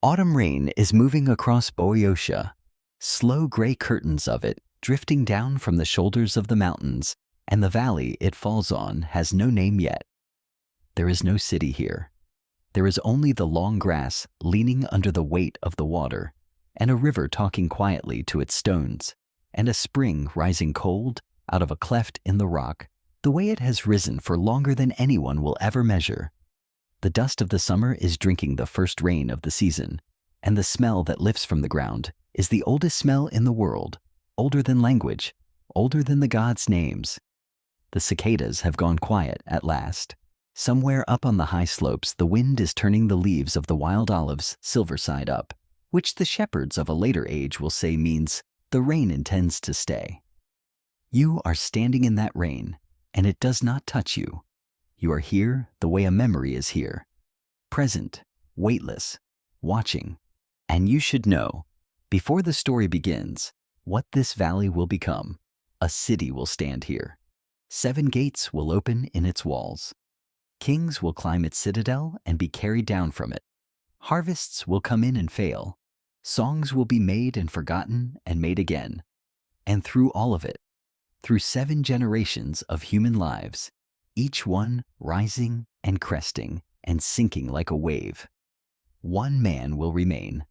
Autumn rain is moving across Boeotia, slow gray curtains of it drifting down from the shoulders of the mountains, and the valley it falls on has no name yet. There is no city here. There is only the long grass leaning under the weight of the water, and a river talking quietly to its stones, and a spring rising cold out of a cleft in the rock, the way it has risen for longer than anyone will ever measure. The dust of the summer is drinking the first rain of the season, and the smell that lifts from the ground is the oldest smell in the world, older than language, older than the gods' names. The cicadas have gone quiet at last. Somewhere up on the high slopes, the wind is turning the leaves of the wild olives silver side up, which the shepherds of a later age will say means the rain intends to stay. You are standing in that rain, and it does not touch you. You are here the way a memory is here, present, weightless, watching. And you should know, before the story begins, what this valley will become. A city will stand here. 7 gates will open in its walls. Kings will climb its citadel and be carried down from it. Harvests will come in and fail. Songs will be made and forgotten and made again. And through all of it, through 7 generations of human lives, each one rising and cresting and sinking like a wave, one man will remain.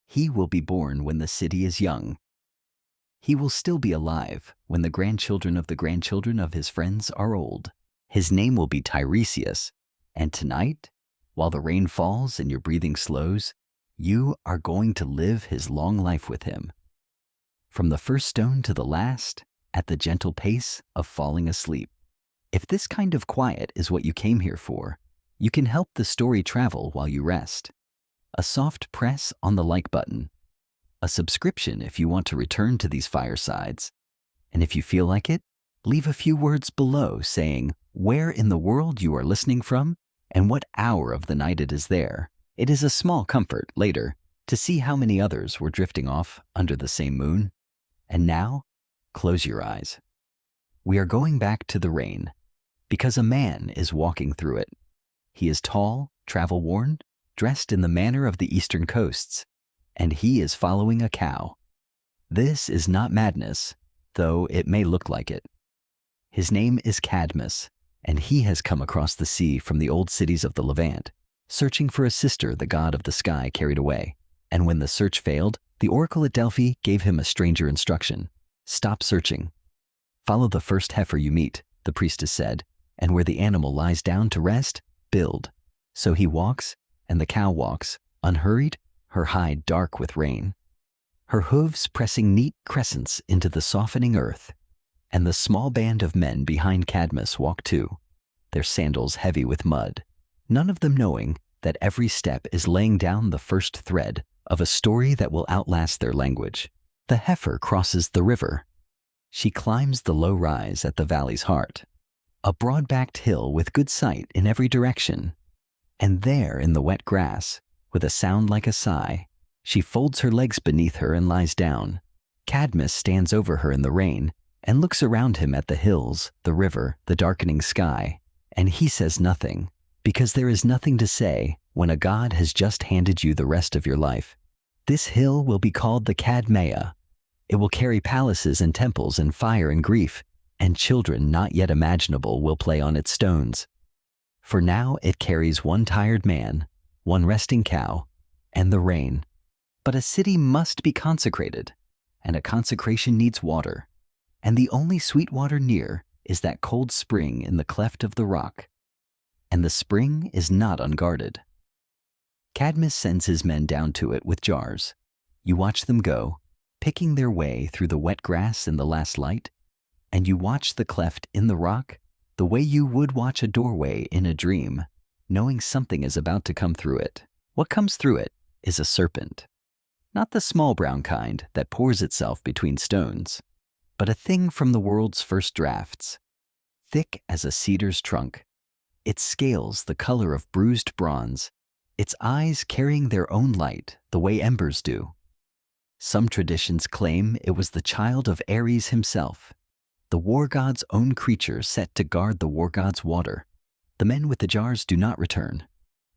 He will be born when the city is young. He will still be alive when the grandchildren of his friends are old. His name will be Tiresias, and tonight, while the rain falls and your breathing slows, you are going to live his long life with him. From the first stone to the last, at the gentle pace of falling asleep. If this kind of quiet is what you came here for, you can help the story travel while you rest. A soft press on the like button. A subscription if you want to return to these firesides. And if you feel like it, leave a few words below saying where in the world you are listening from and what hour of the night it is there. It is a small comfort later to see how many others were drifting off under the same moon. And now, close your eyes. We are going back to the rain because a man is walking through it. He is tall, travel-worn, dressed in the manner of the eastern coasts, and he is following a cow. This is not madness, though it may look like it. His name is Cadmus, and he has come across the sea from the old cities of the Levant, searching for a sister the god of the sky carried away. And when the search failed, the oracle at Delphi gave him a stranger instruction. Stop searching. Follow the first heifer you meet, the priestess said, and where the animal lies down to rest, build. So he walks, and the cow walks, unhurried, her hide dark with rain, her hooves pressing neat crescents into the softening earth. And the small band of men behind Cadmus walk too, their sandals heavy with mud, none of them knowing that every step is laying down the first thread of a story that will outlast their language. The heifer crosses the river. She climbs the low rise at the valley's heart, a broad-backed hill with good sight in every direction. And there in the wet grass, with a sound like a sigh, she folds her legs beneath her and lies down. Cadmus stands over her in the rain and looks around him at the hills, the river, the darkening sky, and he says nothing, because there is nothing to say when a god has just handed you the rest of your life. This hill will be called the Cadmea. It will carry palaces and temples and fire and grief, and children not yet imaginable will play on its stones. For now it carries one tired man, one resting cow, and the rain. But a city must be consecrated, and a consecration needs water, and the only sweet water near is that cold spring in the cleft of the rock. And the spring is not unguarded. Cadmus sends his men down to it with jars. You watch them go, picking their way through the wet grass in the last light, and you watch the cleft in the rock the way you would watch a doorway in a dream, knowing something is about to come through it. What comes through it is a serpent. Not the small brown kind that pours itself between stones, but a thing from the world's first drafts, thick as a cedar's trunk, its scales the color of bruised bronze, its eyes carrying their own light the way embers do. Some traditions claim it was the child of Ares himself, the war god's own creature set to guard the war god's water. The men with the jars do not return.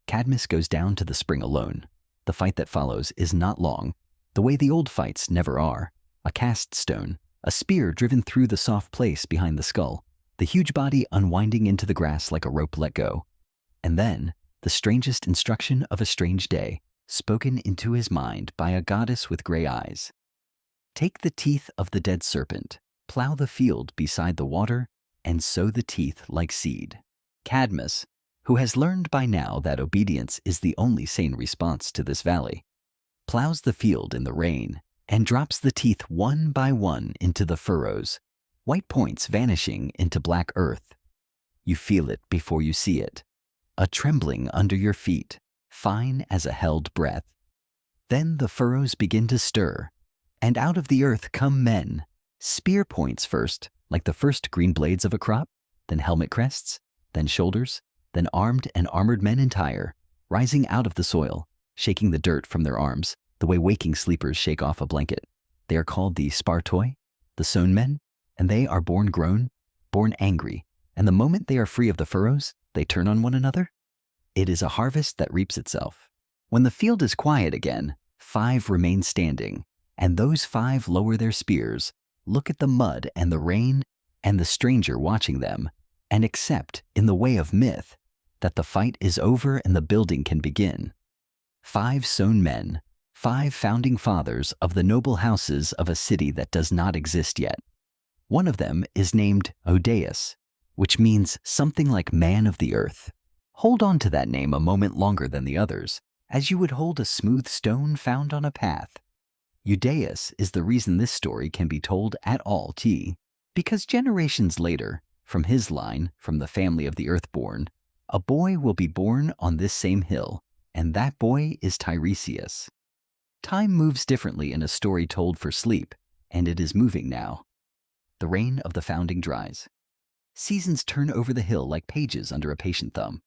Cadmus goes down to the spring alone. The fight that follows is not long, the way the old fights never are. A cast stone, a spear driven through the soft place behind the skull, the huge body unwinding into the grass like a rope let go. And then, the strangest instruction of a strange day, spoken into his mind by a goddess with gray eyes. Take the teeth of the dead serpent, plow the field beside the water, and sow the teeth like seed. Cadmus, who has learned by now that obedience is the only sane response to this valley, plows the field in the rain and drops the teeth one by one into the furrows, white points vanishing into black earth. You feel it before you see it, a trembling under your feet, fine as a held breath. Then the furrows begin to stir, and out of the earth come men, spear points first, like the first green blades of a crop, then helmet crests, then shoulders, then armed and armored men entire, rising out of the soil, shaking the dirt from their arms, the way waking sleepers shake off a blanket. They are called the Spartoi, the sown men, and they are born grown, born angry, and the moment they are free of the furrows, they turn on one another. It is a harvest that reaps itself. When the field is quiet again, 5 remain standing, and those 5 lower their spears, look at the mud and the rain and the stranger watching them, and accept, in the way of myth, that the fight is over and the building can begin. 5 sown men, 5 founding fathers of the noble houses of a city that does not exist yet. One of them is named Odeus, which means something like man of the earth. Hold on to that name a moment longer than the others, as you would hold a smooth stone found on a path. Eudaeus is the reason this story can be told at all, because generations later, from his line, from the family of the earthborn, a boy will be born on this same hill, and that boy is Tiresias. Time moves differently in a story told for sleep, and it is moving now. The rain of the founding dries. Seasons turn over the hill like pages under a patient thumb.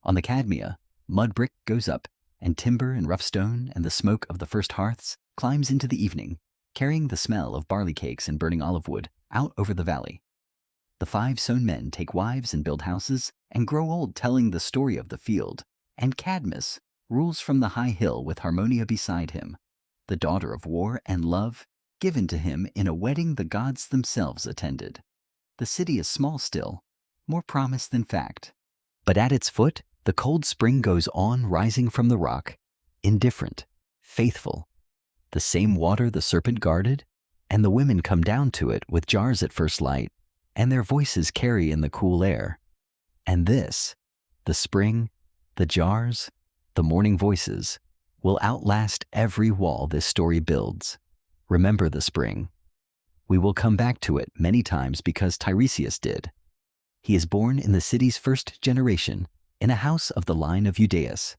On the Cadmea, mud brick goes up, and timber and rough stone and the smoke of the first hearths climbs into the evening, carrying the smell of barley cakes and burning olive wood out over the valley. The 5 sown men take wives and build houses and grow old telling the story of the field, and Cadmus rules from the high hill with Harmonia beside him, the daughter of war and love, given to him in a wedding the gods themselves attended. The city is small still, more promise than fact, but at its foot, the cold spring goes on rising from the rock, indifferent, faithful. The same water the serpent guarded, and the women come down to it with jars at first light, and their voices carry in the cool air. And this, the spring, the jars, the morning voices, will outlast every wall this story builds. Remember the spring. We will come back to it many times because Tiresias did. He is born in the city's first generation, in a house of the line of Eudaeus.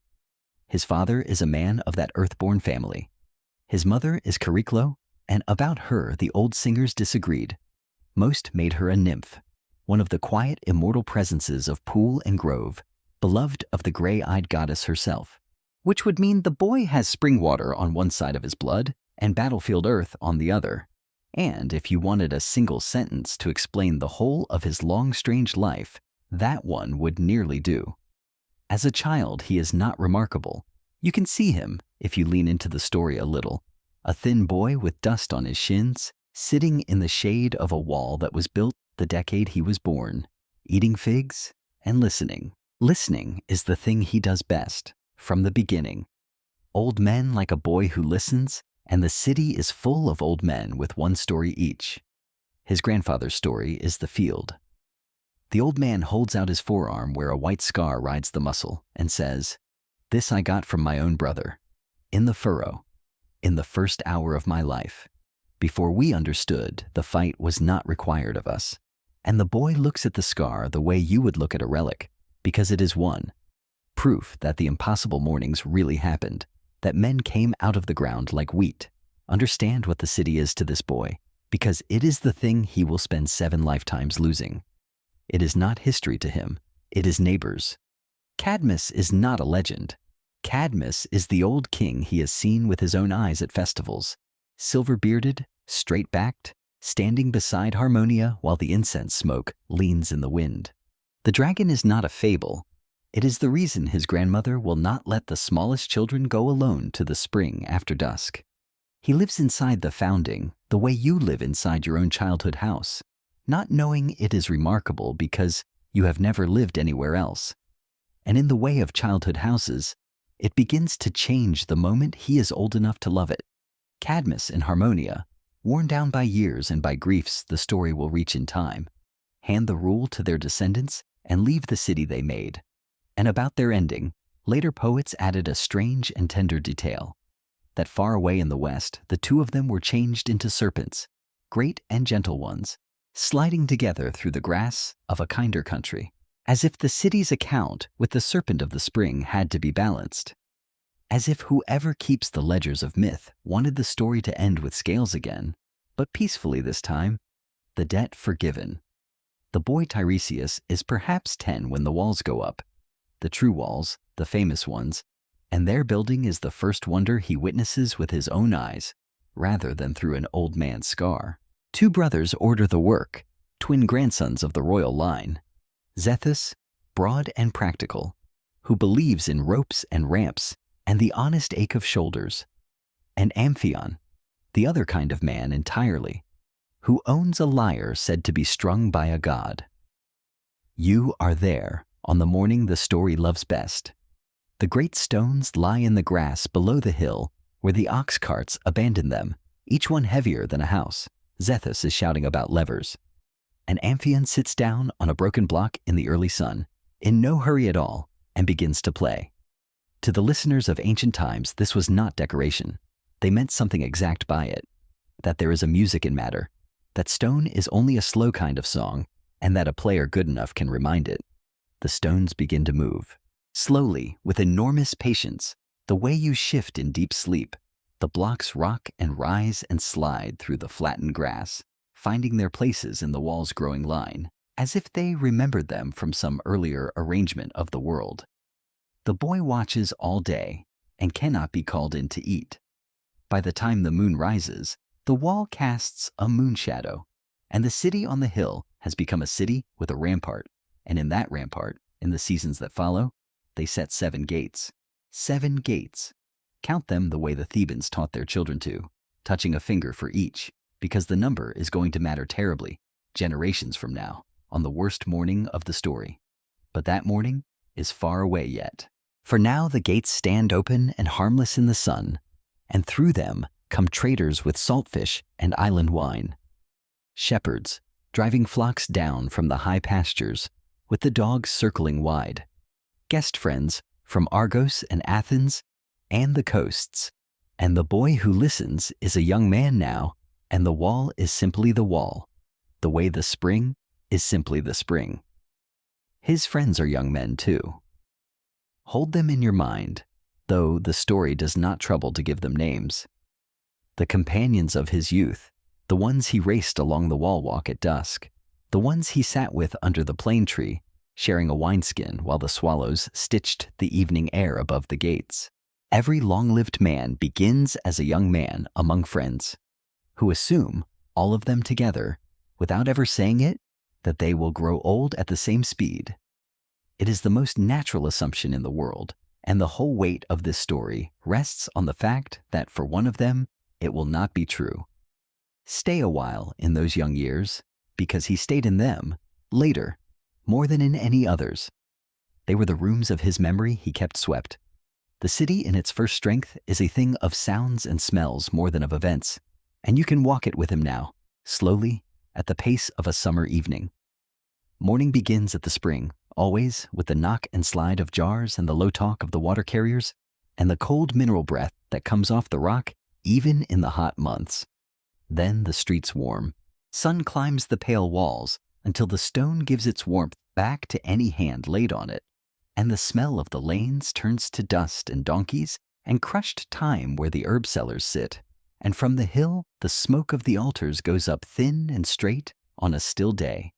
His father is a man of that earthborn family. His mother is Chariclo, and about her the old singers disagreed. Most made her a nymph, one of the quiet, immortal presences of pool and grove, beloved of the gray-eyed goddess herself, which would mean the boy has spring water on one side of his blood and battlefield earth on the other. And if you wanted a single sentence to explain the whole of his long, strange life, that one would nearly do. As a child, he is not remarkable. You can see him, if you lean into the story a little, a thin boy with dust on his shins, sitting in the shade of a wall that was built the decade he was born, eating figs and listening. Listening is the thing he does best, from the beginning. Old men like a boy who listens, and the city is full of old men with one story each. His grandfather's story is the field. The old man holds out his forearm where a white scar rides the muscle and says, "This I got from my own brother, in the furrow, in the first hour of my life, before we understood the fight was not required of us." And the boy looks at the scar the way you would look at a relic, because it is one, proof that the impossible mornings really happened, that men came out of the ground like wheat. Understand what the city is to this boy, because it is the thing he will spend 7 lifetimes losing. It is not history to him, it is neighbors. Cadmus is not a legend. Cadmus is the old king he has seen with his own eyes at festivals, silver-bearded, straight-backed, standing beside Harmonia while the incense smoke leans in the wind. The dragon is not a fable. It is the reason his grandmother will not let the smallest children go alone to the spring after dusk. He lives inside the founding the way you live inside your own childhood house, not knowing it is remarkable because you have never lived anywhere else. And in the way of childhood houses, it begins to change the moment he is old enough to love it. Cadmus and Harmonia, worn down by years and by griefs the story will reach in time, hand the rule to their descendants and leave the city they made. And about their ending, later poets added a strange and tender detail, that far away in the west, the two of them were changed into serpents, great and gentle ones, sliding together through the grass of a kinder country, as if the city's account with the serpent of the spring had to be balanced. As if whoever keeps the ledgers of myth wanted the story to end with scales again, but peacefully this time, the debt forgiven. The boy Tiresias is perhaps 10 when the walls go up, the true walls, the famous ones, and their building is the first wonder he witnesses with his own eyes, rather than through an old man's scar. Two brothers order the work, twin grandsons of the royal line. Zethus, broad and practical, who believes in ropes and ramps and the honest ache of shoulders. And Amphion, the other kind of man entirely, who owns a lyre said to be strung by a god. You are there on the morning the story loves best. The great stones lie in the grass below the hill where the ox carts abandon them, each one heavier than a house. Zethus is shouting about levers. And Amphion sits down on a broken block in the early sun, in no hurry at all, and begins to play. To the listeners of ancient times, this was not decoration. They meant something exact by it, that there is a music in matter, that stone is only a slow kind of song, and that a player good enough can remind it. The stones begin to move. Slowly, with enormous patience, the way you shift in deep sleep, the blocks rock and rise and slide through the flattened grass, finding their places in the wall's growing line, as if they remembered them from some earlier arrangement of the world. The boy watches all day and cannot be called in to eat. By the time the moon rises, the wall casts a moon shadow, and the city on the hill has become a city with a rampart, and in that rampart, in the seasons that follow, they set 7 gates. 7 gates. Count them the way the Thebans taught their children to, touching a finger for each, because the number is going to matter terribly, generations from now, on the worst morning of the story. But that morning is far away yet. For now the gates stand open and harmless in the sun, and through them come traders with saltfish and island wine. Shepherds, driving flocks down from the high pastures, with the dogs circling wide. Guest friends from Argos and Athens and the coasts. And the boy who listens is a young man now, and the wall is simply the wall, the way the spring is simply the spring. His friends are young men too. Hold them in your mind, though the story does not trouble to give them names. The companions of his youth, the ones he raced along the wall walk at dusk, the ones he sat with under the plane tree, sharing a wineskin while the swallows stitched the evening air above the gates. Every long-lived man begins as a young man among friends, who assume, all of them together, without ever saying it, that they will grow old at the same speed. It is the most natural assumption in the world, and the whole weight of this story rests on the fact that for one of them, it will not be true. Stay a while in those young years, because he stayed in them, later, more than in any others. They were the rooms of his memory he kept swept. The city in its first strength is a thing of sounds and smells more than of events, and you can walk it with him now, slowly, at the pace of a summer evening. Morning begins at the spring, always with the knock and slide of jars and the low talk of the water carriers, and the cold mineral breath that comes off the rock even in the hot months. Then the streets warm. Sun climbs the pale walls until the stone gives its warmth back to any hand laid on it, and the smell of the lanes turns to dust and donkeys and crushed thyme where the herb sellers sit, and from the hill the smoke of the altars goes up thin and straight on a still day,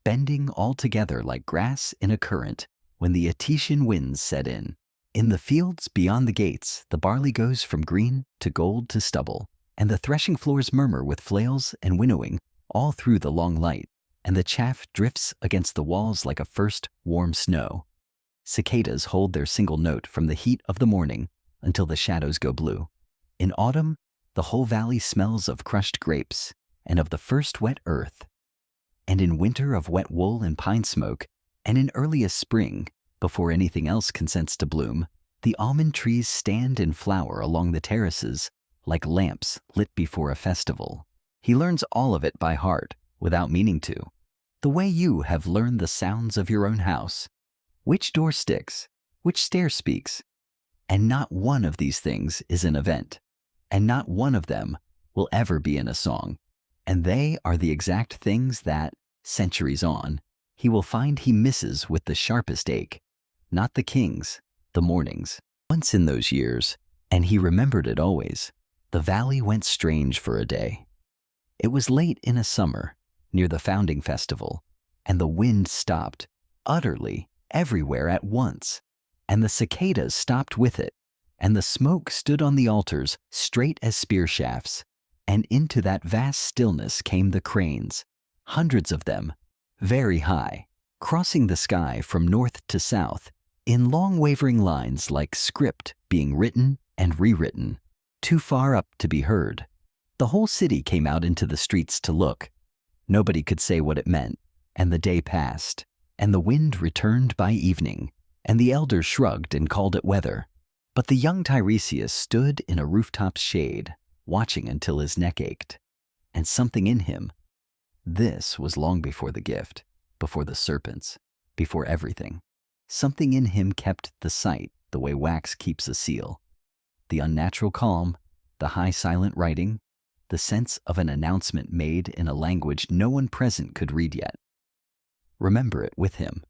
bending all together like grass in a current when the Etesian winds set in. In the fields beyond the gates, the barley goes from green to gold to stubble, and the threshing floors murmur with flails and winnowing all through the long light, and the chaff drifts against the walls like a first warm snow. Cicadas hold their single note from the heat of the morning until the shadows go blue. In autumn, the whole valley smells of crushed grapes and of the first wet earth. And in winter of wet wool and pine smoke, and in earliest spring, before anything else consents to bloom, the almond trees stand in flower along the terraces like lamps lit before a festival. He learns all of it by heart, without meaning to, the way you have learned the sounds of your own house. Which door sticks, which stair speaks, and not one of these things is an event, and not one of them will ever be in a song. And they are the exact things that, centuries on, he will find he misses with the sharpest ache, not the kings, the mornings. Once in those years, and he remembered it always, the valley went strange for a day. It was late in a summer, near the founding festival, and the wind stopped, utterly, everywhere at once, and the cicadas stopped with it, and the smoke stood on the altars straight as spear shafts, and into that vast stillness came the cranes, hundreds of them, very high, crossing the sky from north to south, in long wavering lines like script being written and rewritten, too far up to be heard. The whole city came out into the streets to look. Nobody could say what it meant, and the day passed, and the wind returned by evening, and the elders shrugged and called it weather. But the young Tiresias stood in a rooftop's shade, watching until his neck ached. And something in him, this was long before the gift, before the serpents, before everything. Something in him kept the sight the way wax keeps a seal. The unnatural calm, the high silent writing, the sense of an announcement made in a language no one present could read yet. Remember it with him.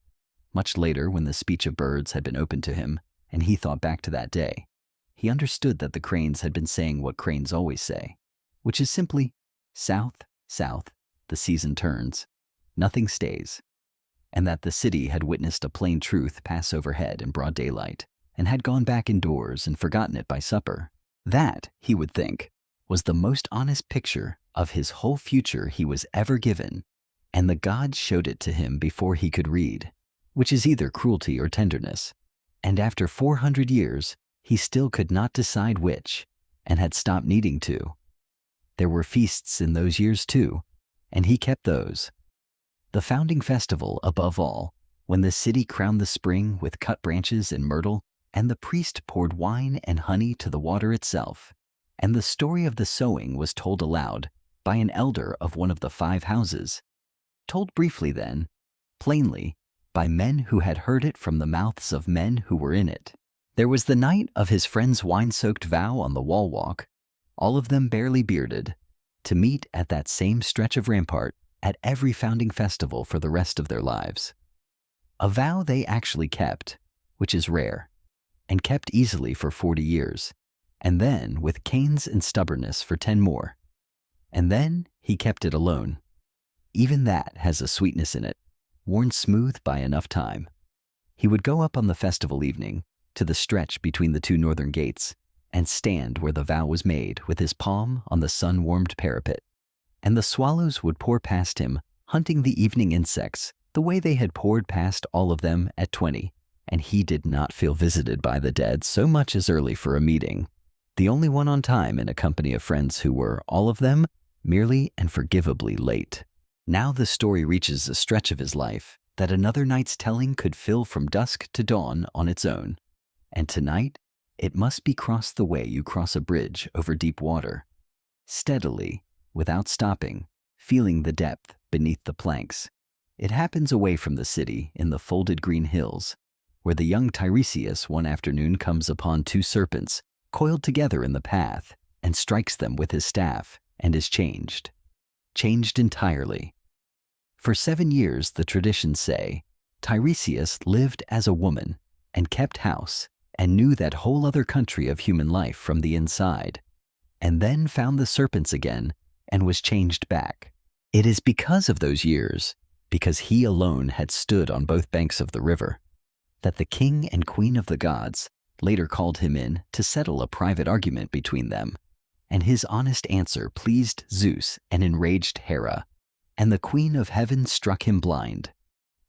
Much later, when the speech of birds had been opened to him, and he thought back to that day, he understood that the cranes had been saying what cranes always say, which is simply, south, south, the season turns, nothing stays, and that the city had witnessed a plain truth pass overhead in broad daylight, and had gone back indoors and forgotten it by supper. That, he would think, was the most honest picture of his whole future he was ever given, and the gods showed it to him before he could read, which is either cruelty or tenderness. And after 400 years, he still could not decide which, and had stopped needing to. There were feasts in those years too, and he kept those. The founding festival, above all, when the city crowned the spring with cut branches and myrtle, and the priest poured wine and honey to the water itself, and the story of the sowing was told aloud by an elder of one of the 5 houses, told briefly then, plainly, by men who had heard it from the mouths of men who were in it. There was the night of his friend's wine-soaked vow on the wall walk, all of them barely bearded, to meet at that same stretch of rampart at every founding festival for the rest of their lives. A vow they actually kept, which is rare, and kept easily for 40 years, and then with canes and stubbornness for 10 more. And then he kept it alone. Even that has a sweetness in it, worn smooth by enough time. He would go up on the festival evening to the stretch between the 2 northern gates and stand where the vow was made with his palm on the sun-warmed parapet. And the swallows would pour past him, hunting the evening insects the way they had poured past all of them at 20, and he did not feel visited by the dead so much as early for a meeting, the only one on time in a company of friends who were, all of them, merely and forgivably late. Now the story reaches a stretch of his life that another night's telling could fill from dusk to dawn on its own, and tonight it must be crossed the way you cross a bridge over deep water, steadily, without stopping, feeling the depth beneath the planks. It happens away from the city in the folded green hills, where the young Tiresias one afternoon comes upon 2 serpents coiled together in the path and strikes them with his staff and is changed entirely. For 7 years, the traditions say, Tiresias lived as a woman and kept house and knew that whole other country of human life from the inside, and then found the serpents again and was changed back. It is because of those years, because he alone had stood on both banks of the river, that the king and queen of the gods later called him in to settle a private argument between them, and his honest answer pleased Zeus and enraged Hera, and the queen of heaven struck him blind.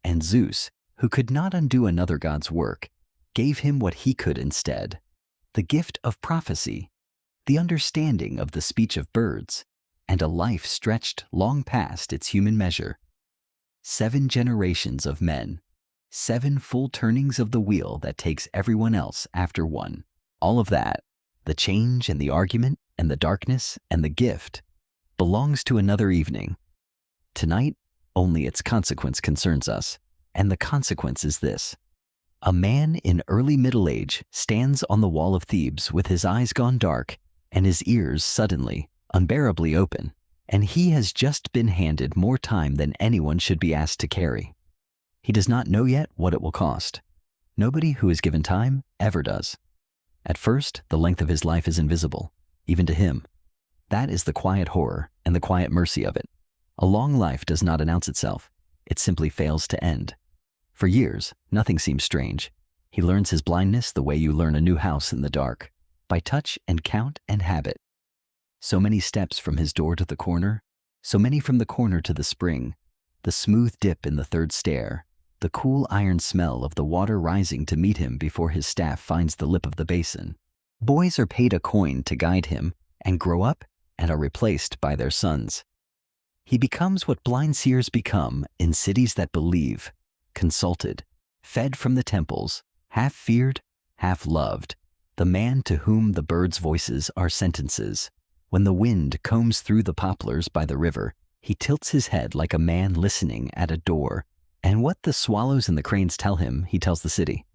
And Zeus, who could not undo another God's work, gave him what he could instead: the gift of prophecy, the understanding of the speech of birds, and a life stretched long past its human measure. 7 generations of men, 7 full turnings of the wheel that takes everyone else after one. All of that, the change and the argument and the darkness and the gift, belongs to another evening. Tonight, only its consequence concerns us, and the consequence is this. A man in early middle age stands on the wall of Thebes with his eyes gone dark and his ears suddenly, unbearably open, and he has just been handed more time than anyone should be asked to carry. He does not know yet what it will cost. Nobody who is given time ever does. At first, the length of his life is invisible, even to him. That is the quiet horror and the quiet mercy of it. A long life does not announce itself. It simply fails to end. For years, nothing seems strange. He learns his blindness the way you learn a new house in the dark, by touch and count and habit. So many steps from his door to the corner, so many from the corner to the spring, the smooth dip in the third stair, the cool iron smell of the water rising to meet him before his staff finds the lip of the basin. Boys are paid a coin to guide him and grow up and are replaced by their sons. He becomes what blind seers become in cities that believe, consulted, fed from the temples, half feared, half loved, the man to whom the birds' voices are sentences. When the wind combs through the poplars by the river, he tilts his head like a man listening at a door, and what the swallows and the cranes tell him, he tells the city.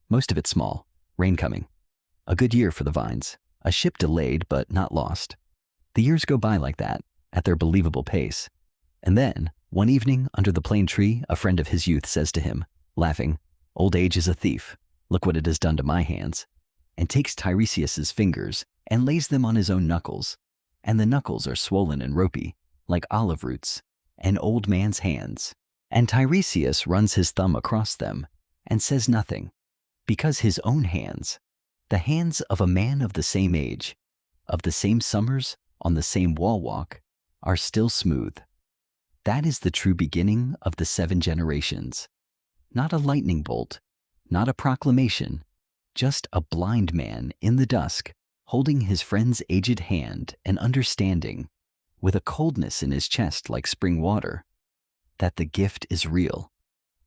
Most of it small, rain coming. A good year for the vines, a ship delayed but not lost. The years go by like that, at their believable pace. And then, one evening under the plane tree, a friend of his youth says to him, laughing, "Old age is a thief. Look what it has done to my hands," and takes Tiresias's fingers and lays them on his own knuckles, and the knuckles are swollen and ropey, like olive roots, an old man's hands. And Tiresias runs his thumb across them and says nothing, because his own hands, the hands of a man of the same age, of the same summers on the same wall walk, are still smooth. That is the true beginning of the 7 generations. Not a lightning bolt, not a proclamation, just a blind man in the dusk, holding his friend's aged hand and understanding, with a coldness in his chest like spring water, that the gift is real,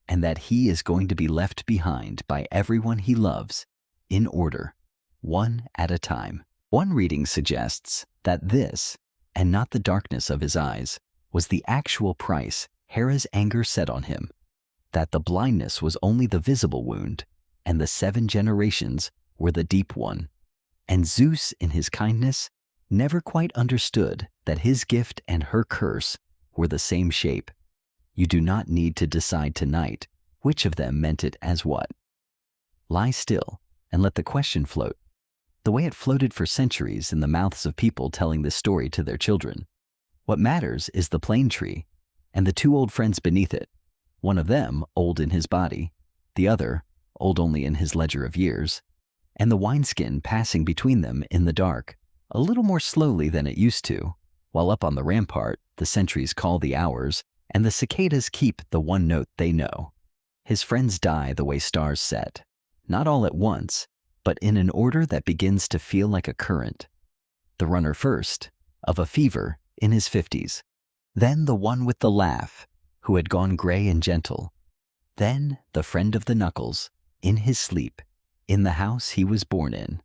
and that he is going to be left behind by everyone he loves, in order, one at a time. One reading suggests that this, and not the darkness of his eyes, was the actual price Hera's anger set on him, that the blindness was only the visible wound, and the 7 generations were the deep one. And Zeus, in his kindness, never quite understood that his gift and her curse were the same shape. You do not need to decide tonight which of them meant it as what. Lie still and let the question float, the way it floated for centuries in the mouths of people telling this story to their children. What matters is the plane tree and the 2 old friends beneath it, one of them old in his body, the other old only in his ledger of years, and the wineskin passing between them in the dark, a little more slowly than it used to, while up on the rampart the sentries call the hours and the cicadas keep the one note they know. His friends die the way stars set, not all at once, but in an order that begins to feel like a current. The runner first, of a fever, in his 50s. Then the one with the laugh, who had gone gray and gentle. Then the friend of the knuckles, in his sleep, in the house he was born in.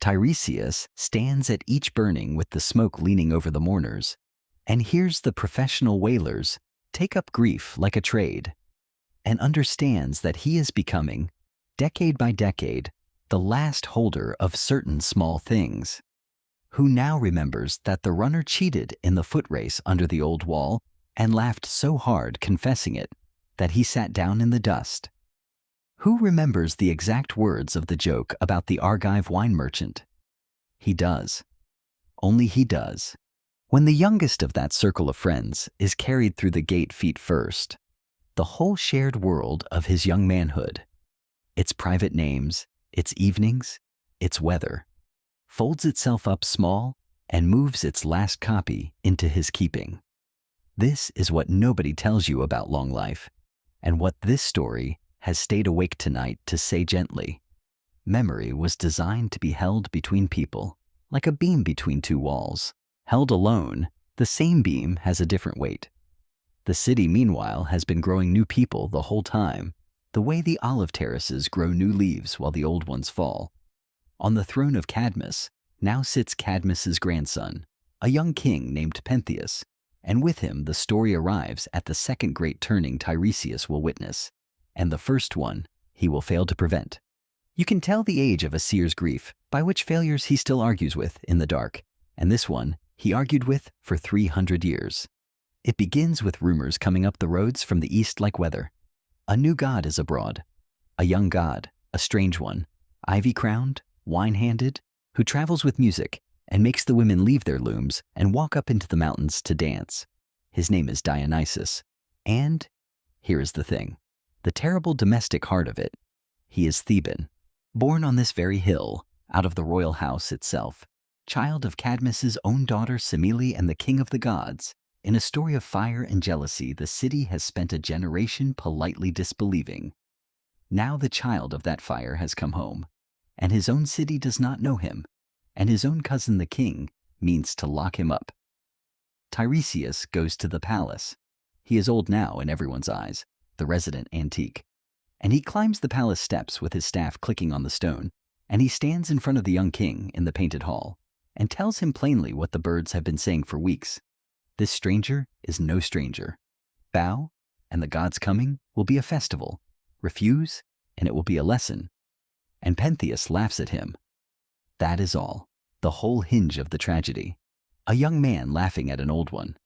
Tiresias stands at each burning with the smoke leaning over the mourners, and hears the professional wailers take up grief like a trade, and understands that he is becoming, decade by decade, the last holder of certain small things, who now remembers that the runner cheated in the foot race under the old wall and laughed so hard confessing it that he sat down in the dust. Who remembers the exact words of the joke about the Argive wine merchant? He does. Only he does. When the youngest of that circle of friends is carried through the gate feet first, the whole shared world of his young manhood, its private names, its evenings, its weather, folds itself up small and moves its last copy into his keeping. This is what nobody tells you about long life. And what this story has stayed awake tonight to say gently, memory was designed to be held between people, like a beam between two walls. Held alone, the same beam has a different weight. The city, meanwhile, has been growing new people the whole time, the way the olive terraces grow new leaves while the old ones fall. On the throne of Cadmus now sits Cadmus's grandson, a young king named Pentheus, and with him the story arrives at the second great turning Tiresias will witness, and the first one he will fail to prevent. You can tell the age of a seer's grief by which failures he still argues with in the dark, and this one he argued with for 300 years. It begins with rumors coming up the roads from the east like weather. A new god is abroad, a young god, a strange one, ivy-crowned, wine-handed, who travels with music and makes the women leave their looms and walk up into the mountains to dance. His name is Dionysus, and here is the thing, the terrible domestic heart of it. He is Theban, born on this very hill, out of the royal house itself, child of Cadmus's own daughter Semele and the king of the gods. In a story of fire and jealousy, the city has spent a generation politely disbelieving. Now the child of that fire has come home, and his own city does not know him, and his own cousin the king means to lock him up. Tiresias goes to the palace. He is old now in everyone's eyes, the resident antique. And he climbs the palace steps with his staff clicking on the stone, and he stands in front of the young king in the painted hall, and tells him plainly what the birds have been saying for weeks. This stranger is no stranger. Bow, and the god's coming will be a festival. Refuse, and it will be a lesson. And Pentheus laughs at him. That is all, the whole hinge of the tragedy. A young man laughing at an old one.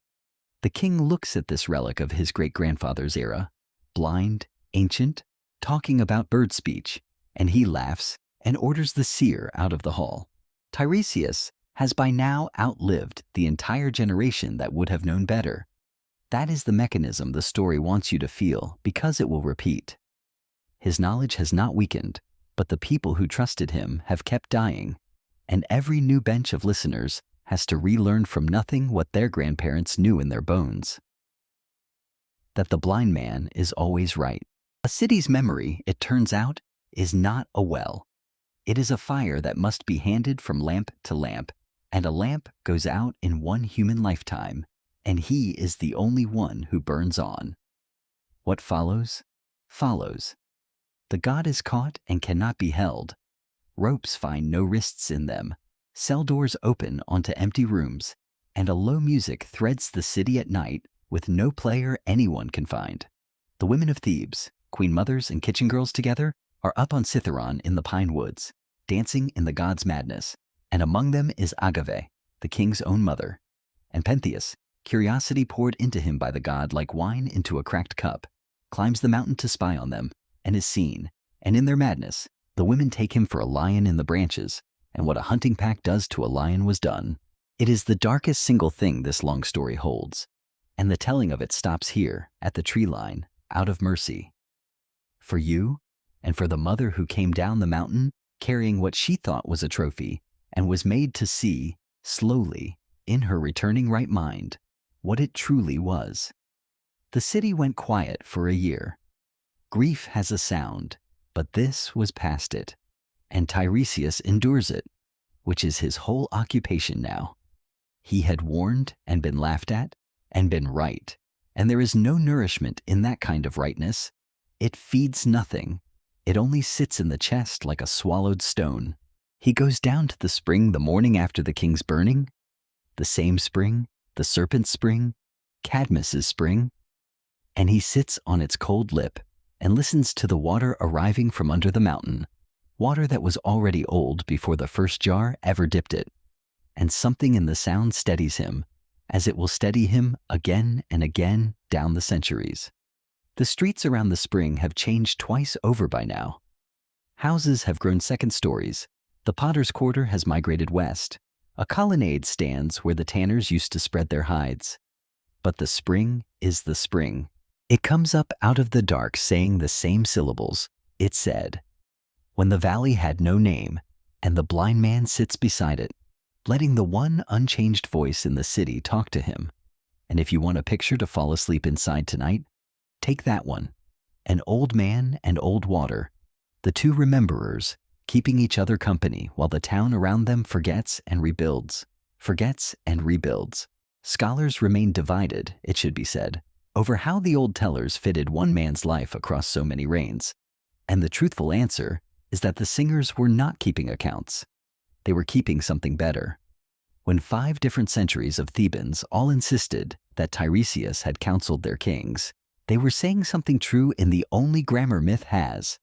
The king looks at this relic of his great-grandfather's era, blind, ancient, talking about bird speech, and he laughs and orders the seer out of the hall. Tiresias has by now outlived the entire generation that would have known better. That is the mechanism the story wants you to feel because it will repeat. His knowledge has not weakened, but the people who trusted him have kept dying, and every new bench of listeners has to relearn from nothing what their grandparents knew in their bones. That the blind man is always right. A city's memory, it turns out, is not a well. It is a fire that must be handed from lamp to lamp, and a lamp goes out in one human lifetime, and he is the only one who burns on. What follows? Follows. The god is caught and cannot be held. Ropes find no wrists in them. Cell doors open onto empty rooms, and a low music threads the city at night with no player anyone can find. The women of Thebes, queen mothers and kitchen girls together, are up on Citharon in the pine woods, dancing in the god's madness, and among them is Agave, the king's own mother. And Pentheus, curiosity poured into him by the god like wine into a cracked cup, climbs the mountain to spy on them, and is seen, and in their madness, the women take him for a lion in the branches, and what a hunting pack does to a lion was done. It is the darkest single thing this long story holds, and the telling of it stops here, at the tree line, out of mercy. For you, and for the mother who came down the mountain, carrying what she thought was a trophy, and was made to see, slowly, in her returning right mind, what it truly was. The city went quiet for a year. Grief has a sound, but this was past it, and Tiresias endures it, which is his whole occupation now. He had warned and been laughed at, and been right, and there is no nourishment in that kind of rightness. It feeds nothing. It only sits in the chest like a swallowed stone. He goes down to the spring the morning after the king's burning, the same spring, the serpent's spring, Cadmus's spring, and he sits on its cold lip and listens to the water arriving from under the mountain, water that was already old before the first jar ever dipped it. And something in the sound steadies him, as it will steady him again and again down the centuries. The streets around the spring have changed twice over by now. Houses have grown second stories. The potter's quarter has migrated west. A colonnade stands where the tanners used to spread their hides. But the spring is the spring. It comes up out of the dark saying the same syllables. It said, when the valley had no name, and the blind man sits beside it, letting the one unchanged voice in the city talk to him. And if you want a picture to fall asleep inside tonight, take that one. An old man and old water, the two rememberers, keeping each other company while the town around them forgets and rebuilds. Forgets and rebuilds. Scholars remain divided, it should be said, over how the old tellers fitted one man's life across so many reigns. And the truthful answer is that the singers were not keeping accounts. They were keeping something better. When 5 different centuries of Thebans all insisted that Tiresias had counseled their kings, they were saying something true in the only grammar myth has,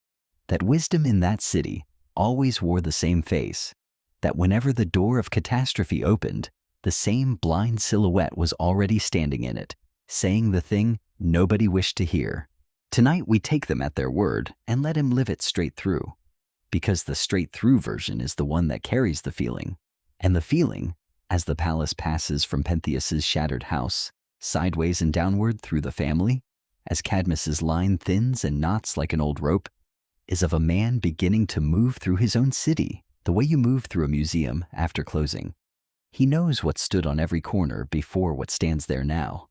that wisdom in that city always wore the same face, that whenever the door of catastrophe opened, the same blind silhouette was already standing in it, saying the thing nobody wished to hear. Tonight we take them at their word and let him live it straight through, because the straight-through version is the one that carries the feeling, and the feeling, as the palace passes from Pentheus's shattered house, sideways and downward through the family, as Cadmus's line thins and knots like an old rope, is of a man beginning to move through his own city, the way you move through a museum after closing. He knows what stood on every corner before what stands there now.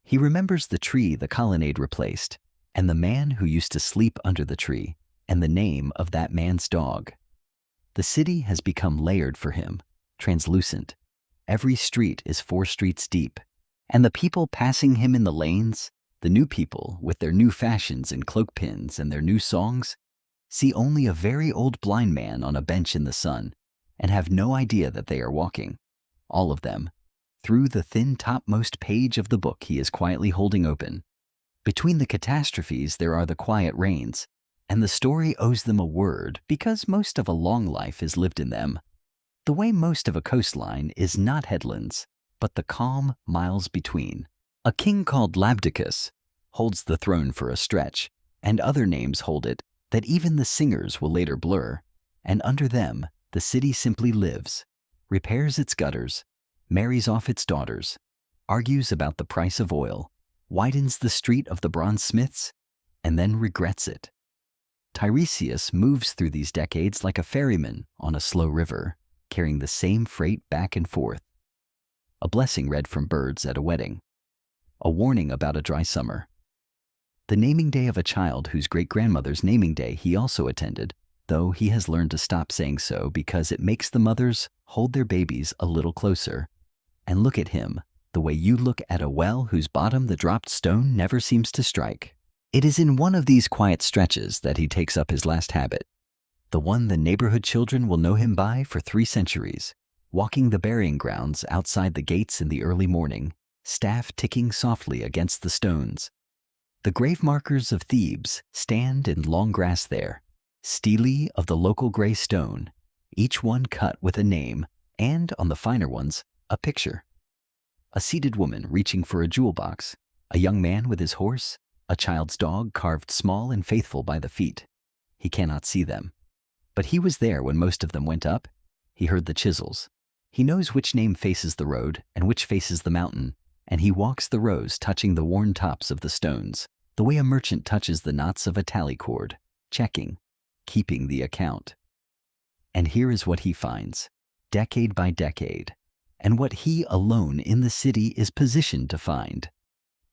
He remembers the tree the colonnade replaced, and the man who used to sleep under the tree, and the name of that man's dog. The city has become layered for him, translucent. Every street is 4 streets deep, and the people passing him in the lanes, the new people with their new fashions and cloak pins and their new songs, see only a very old blind man on a bench in the sun and have no idea that they are walking, all of them, through the thin topmost page of the book he is quietly holding open. Between the catastrophes there are the quiet reigns, and the story owes them a word because most of a long life is lived in them. The way most of a coastline is not headlands, but the calm miles between. A king called Labdacus holds the throne for a stretch, and other names hold it that even the singers will later blur, and under them the city simply lives, repairs its gutters, marries off its daughters, argues about the price of oil, widens the street of the bronze smiths, and then regrets it. Tiresias moves through these decades like a ferryman on a slow river, carrying the same freight back and forth. A blessing read from birds at a wedding. A warning about a dry summer. The naming day of a child whose great-grandmother's naming day he also attended, though he has learned to stop saying so because it makes the mothers hold their babies a little closer and look at him the way you look at a well whose bottom the dropped stone never seems to strike. It is in one of these quiet stretches that he takes up his last habit, the one the neighborhood children will know him by for 3 centuries, walking the burying grounds outside the gates in the early morning, staff ticking softly against the stones. The grave markers of Thebes stand in long grass there, stelae of the local gray stone, each one cut with a name, and on the finer ones, a picture. A seated woman reaching for a jewel box, a young man with his horse, a child's dog carved small and faithful by the feet. He cannot see them. But he was there when most of them went up. He heard the chisels. He knows which name faces the road and which faces the mountain, and he walks the rows touching the worn tops of the stones, the way a merchant touches the knots of a tally cord, checking, keeping the account. And here is what he finds, decade by decade, and what he alone in the city is positioned to find.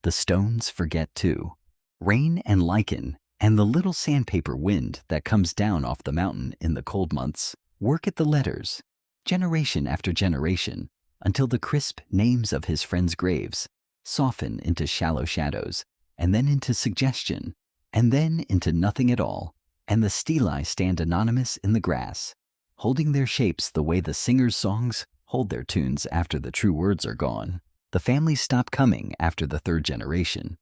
The stones forget too. Rain and lichen and the little sandpaper wind that comes down off the mountain in the cold months work at the letters, generation after generation, until the crisp names of his friends' graves soften into shallow shadows, and then into suggestion, and then into nothing at all, and the stelae stand anonymous in the grass, holding their shapes the way the singers' songs hold their tunes after the true words are gone. The families stop coming after the 3rd generation.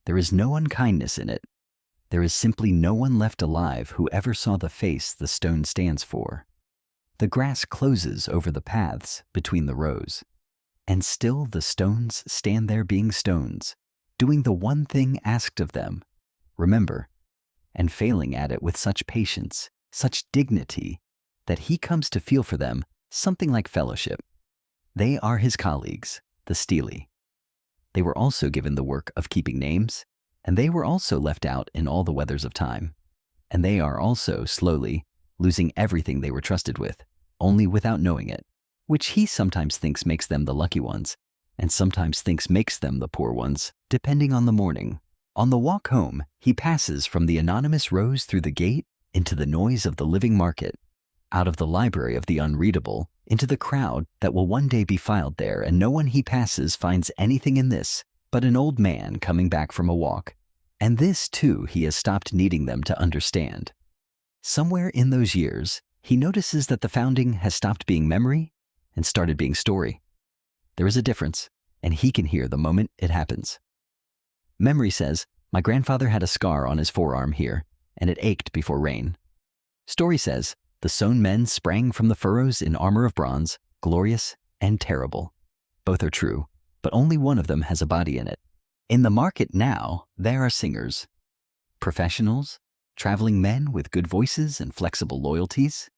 There is no unkindness in it. There is simply no one left alive who ever saw the face the stone stands for. The grass closes over the paths between the rows, and still the stones stand there being stones, doing the one thing asked of them, remember, and failing at it with such patience, such dignity, that he comes to feel for them something like fellowship. They are his colleagues, the stelae. They were also given the work of keeping names, and they were also left out in all the weathers of time, and they are also slowly losing everything they were trusted with, only without knowing it, which he sometimes thinks makes them the lucky ones, and sometimes thinks makes them the poor ones, depending on the morning. On the walk home, he passes from the anonymous rows through the gate into the noise of the living market, out of the library of the unreadable, into the crowd that will one day be filed there, and no one he passes finds anything in this but an old man coming back from a walk. And this, too, he has stopped needing them to understand. Somewhere in those years, he notices that the founding has stopped being memory and started being story. There is a difference, and he can hear the moment it happens. Memory says, "My grandfather had a scar on his forearm here, and it ached before rain." Story says, "The sown men sprang from the furrows in armor of bronze, glorious and terrible." Both are true, but only one of them has a body in it. In the market now, there are singers, professionals, traveling men with good voices and flexible loyalties.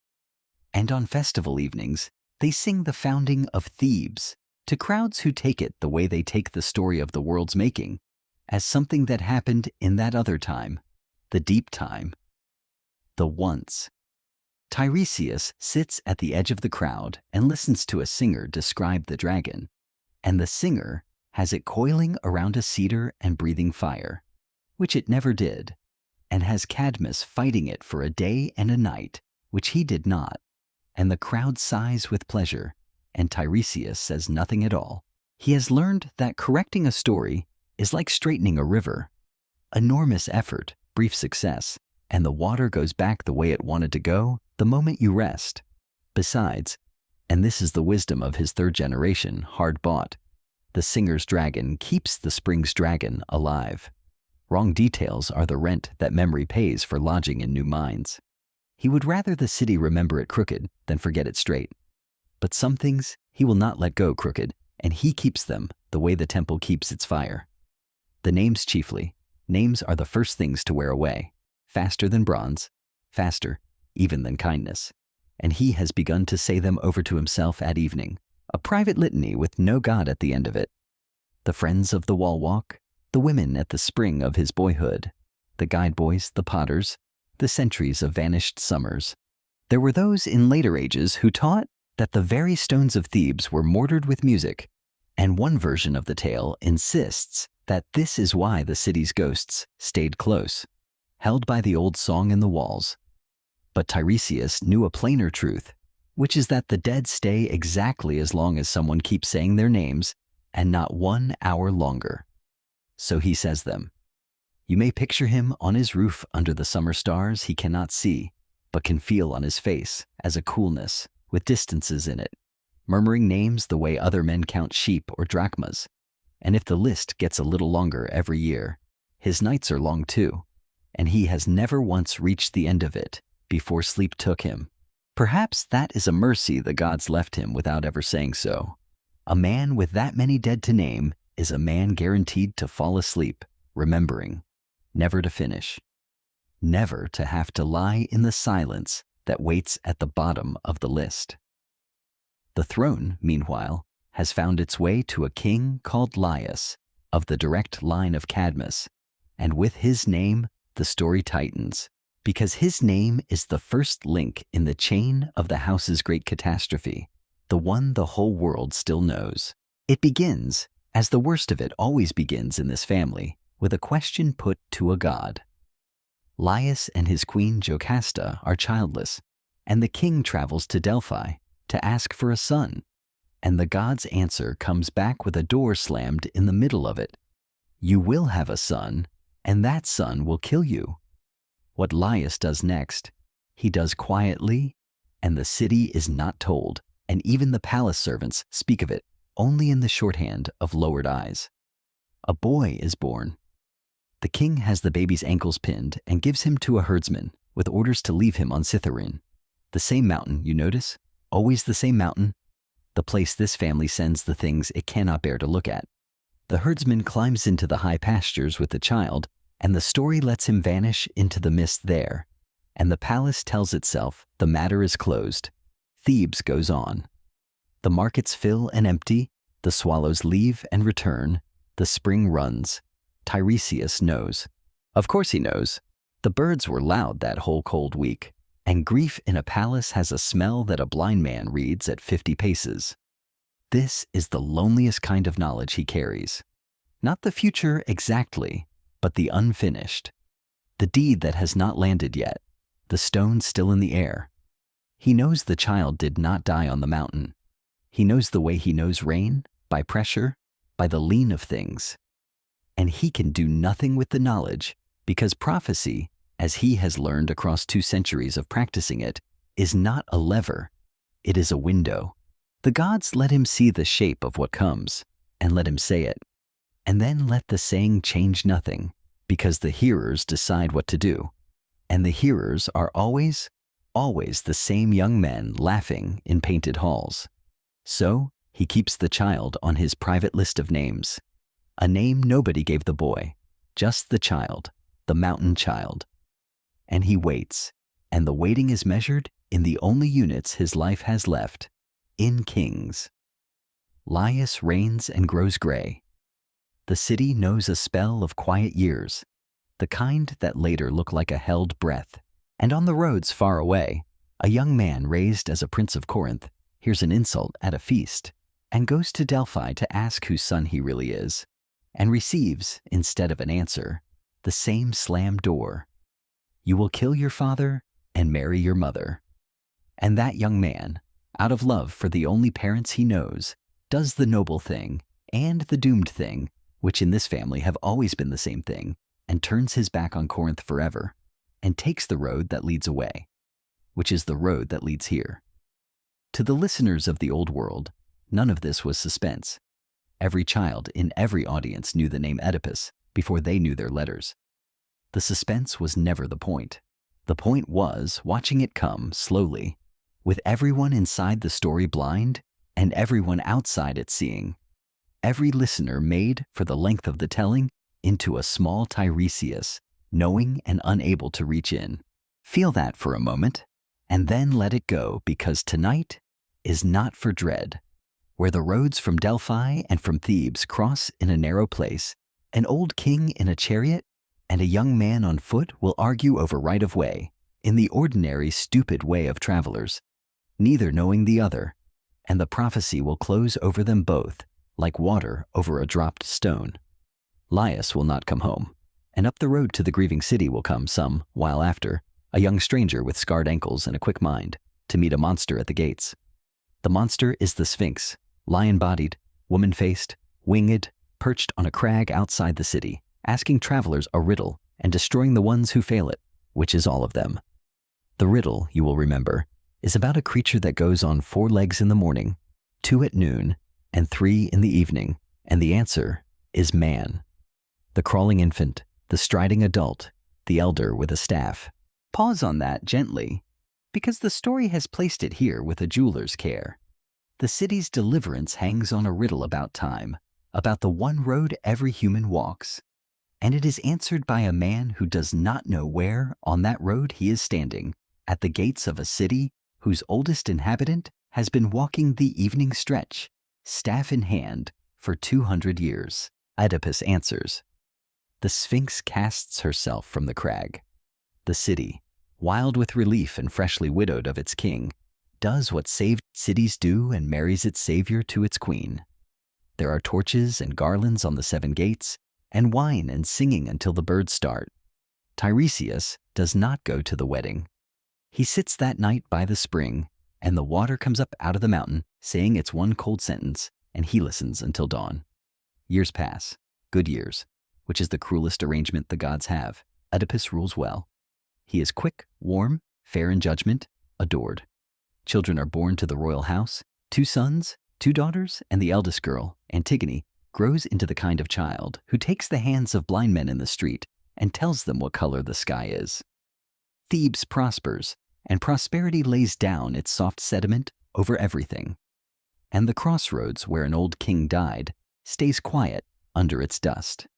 And on festival evenings, they sing the founding of Thebes to crowds who take it the way they take the story of the world's making, as something that happened in that other time, the deep time, the once. Tiresias sits at the edge of the crowd and listens to a singer describe the dragon, and the singer has it coiling around a cedar and breathing fire, which it never did, and has Cadmus fighting it for a day and a night, which he did not, and the crowd sighs with pleasure, and Tiresias says nothing at all. He has learned that correcting a story is like straightening a river. Enormous effort, brief success, and the water goes back the way it wanted to go the moment you rest. Besides, and this is the wisdom of his third generation, hard bought, the singer's dragon keeps the spring's dragon alive. Wrong details are the rent that memory pays for lodging in new minds. He would rather the city remember it crooked than forget it straight. But some things he will not let go crooked, and he keeps them the way the temple keeps its fire. The names chiefly. Names are the first things to wear away, faster than bronze, faster even than kindness. And he has begun to say them over to himself at evening, a private litany with no God at the end of it. The friends of the wall walk, the women at the spring of his boyhood, the guide boys, the potters, the centuries of vanished summers. There were those in later ages who taught that the very stones of Thebes were mortared with music, and one version of the tale insists that this is why the city's ghosts stayed close, held by the old song in the walls. But Tiresias knew a plainer truth, which is that the dead stay exactly as long as someone keeps saying their names, and not 1 hour longer. So he says them. You may picture him on his roof under the summer stars he cannot see, but can feel on his face as a coolness with distances in it, murmuring names the way other men count sheep or drachmas. And if the list gets a little longer every year, his nights are long too, and he has never once reached the end of it before sleep took him. Perhaps that is a mercy the gods left him without ever saying so. A man with that many dead to name is a man guaranteed to fall asleep, remembering, never to finish, never to have to lie in the silence that waits at the bottom of the list. The throne, meanwhile, has found its way to a king called Laius, of the direct line of Cadmus, and with his name the story tightens, because his name is the first link in the chain of the house's great catastrophe, the one the whole world still knows. It begins, as the worst of it always begins in this family, with a question put to a god. Laius and his queen Jocasta are childless, and the king travels to Delphi to ask for a son, and the god's answer comes back with a door slammed in the middle of it. You will have a son, and that son will kill you. What Laius does next, he does quietly, and the city is not told, and even the palace servants speak of it only in the shorthand of lowered eyes. A boy is born. The king has the baby's ankles pinned and gives him to a herdsman with orders to leave him on Cithaeron. The same mountain, you notice? Always the same mountain. The place this family sends the things it cannot bear to look at. The herdsman climbs into the high pastures with the child, and the story lets him vanish into the mist there, and the palace tells itself the matter is closed. Thebes goes on. The markets fill and empty, the swallows leave and return, the spring runs. Tiresias knows. Of course he knows. The birds were loud that whole cold week, and grief in a palace has a smell that a blind man reads at 50 paces. This is the loneliest kind of knowledge he carries. Not the future exactly, but the unfinished, the deed that has not landed yet, the stone still in the air. He knows the child did not die on the mountain. He knows the way he knows rain, by pressure, by the lean of things. And he can do nothing with the knowledge, because prophecy, as he has learned across 2 centuries of practicing it, is not a lever, it is a window. The gods let him see the shape of what comes, and let him say it, and then let the saying change nothing, because the hearers decide what to do. And the hearers are always the same young men laughing in painted halls. So he keeps the child on his private list of names. A name nobody gave the boy, just the child, the mountain child. And he waits, and the waiting is measured in the only units his life has left, in kings. Laius reigns and grows gray. The city knows a spell of quiet years, the kind that later look like a held breath. And on the roads far away, a young man raised as a prince of Corinth hears an insult at a feast and goes to Delphi to ask whose son he really is, and receives, instead of an answer, the same slammed door. You will kill your father and marry your mother. And that young man, out of love for the only parents he knows, does the noble thing and the doomed thing, which in this family have always been the same thing, and turns his back on Corinth forever, and takes the road that leads away, which is the road that leads here. To the listeners of the old world, none of this was suspense. Every child in every audience knew the name Oedipus before they knew their letters. The suspense was never the point. The point was watching it come slowly, with everyone inside the story blind and everyone outside it seeing. Every listener made, for the length of the telling, into a small Tiresias, knowing and unable to reach in. Feel that for a moment, and then let it go, because tonight is not for dread. Where the roads from Delphi and from Thebes cross in a narrow place, an old king in a chariot and a young man on foot will argue over right of way, in the ordinary stupid way of travelers, neither knowing the other, and the prophecy will close over them both, like water over a dropped stone. Laius will not come home, and up the road to the grieving city will come some while after, a young stranger with scarred ankles and a quick mind, to meet a monster at the gates. The monster is the Sphinx, lion-bodied, woman-faced, winged, perched on a crag outside the city, asking travelers a riddle and destroying the ones who fail it, which is all of them. The riddle, you will remember, is about a creature that goes on 4 legs in the morning, 2 at noon, and 3 in the evening, and the answer is man. The crawling infant, the striding adult, the elder with a staff. Pause on that gently, because the story has placed it here with a jeweler's care. The city's deliverance hangs on a riddle about time, about the one road every human walks, and it is answered by a man who does not know where on that road he is standing, at the gates of a city whose oldest inhabitant has been walking the evening stretch, staff in hand, for 200 years. Oedipus answers. The Sphinx casts herself from the crag. The city, wild with relief and freshly widowed of its king, does what saved cities do and marries its savior to its queen. There are torches and garlands on the 7 gates, and wine and singing until the birds start. Tiresias does not go to the wedding. He sits that night by the spring, and the water comes up out of the mountain, saying its one cold sentence, and he listens until dawn. Years pass, good years, which is the cruelest arrangement the gods have. Oedipus rules well. He is quick, warm, fair in judgment, adored. Children are born to the royal house, 2 sons, 2 daughters, and the eldest girl, Antigone, grows into the kind of child who takes the hands of blind men in the street and tells them what color the sky is. Thebes prospers, and prosperity lays down its soft sediment over everything. And the crossroads where an old king died stays quiet under its dust.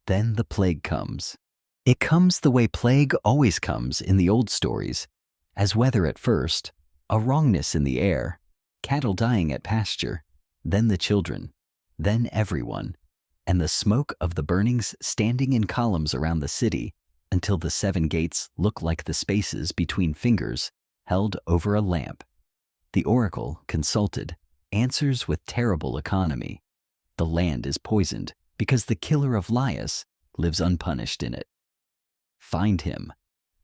Then the plague comes. It comes the way plague always comes in the old stories, as weather at first, a wrongness in the air, cattle dying at pasture, then the children, then everyone, and the smoke of the burnings standing in columns around the city until the 7 gates look like the spaces between fingers held over a lamp. The oracle, consulted, answers with terrible economy. The land is poisoned because the killer of Laius lives unpunished in it. Find him.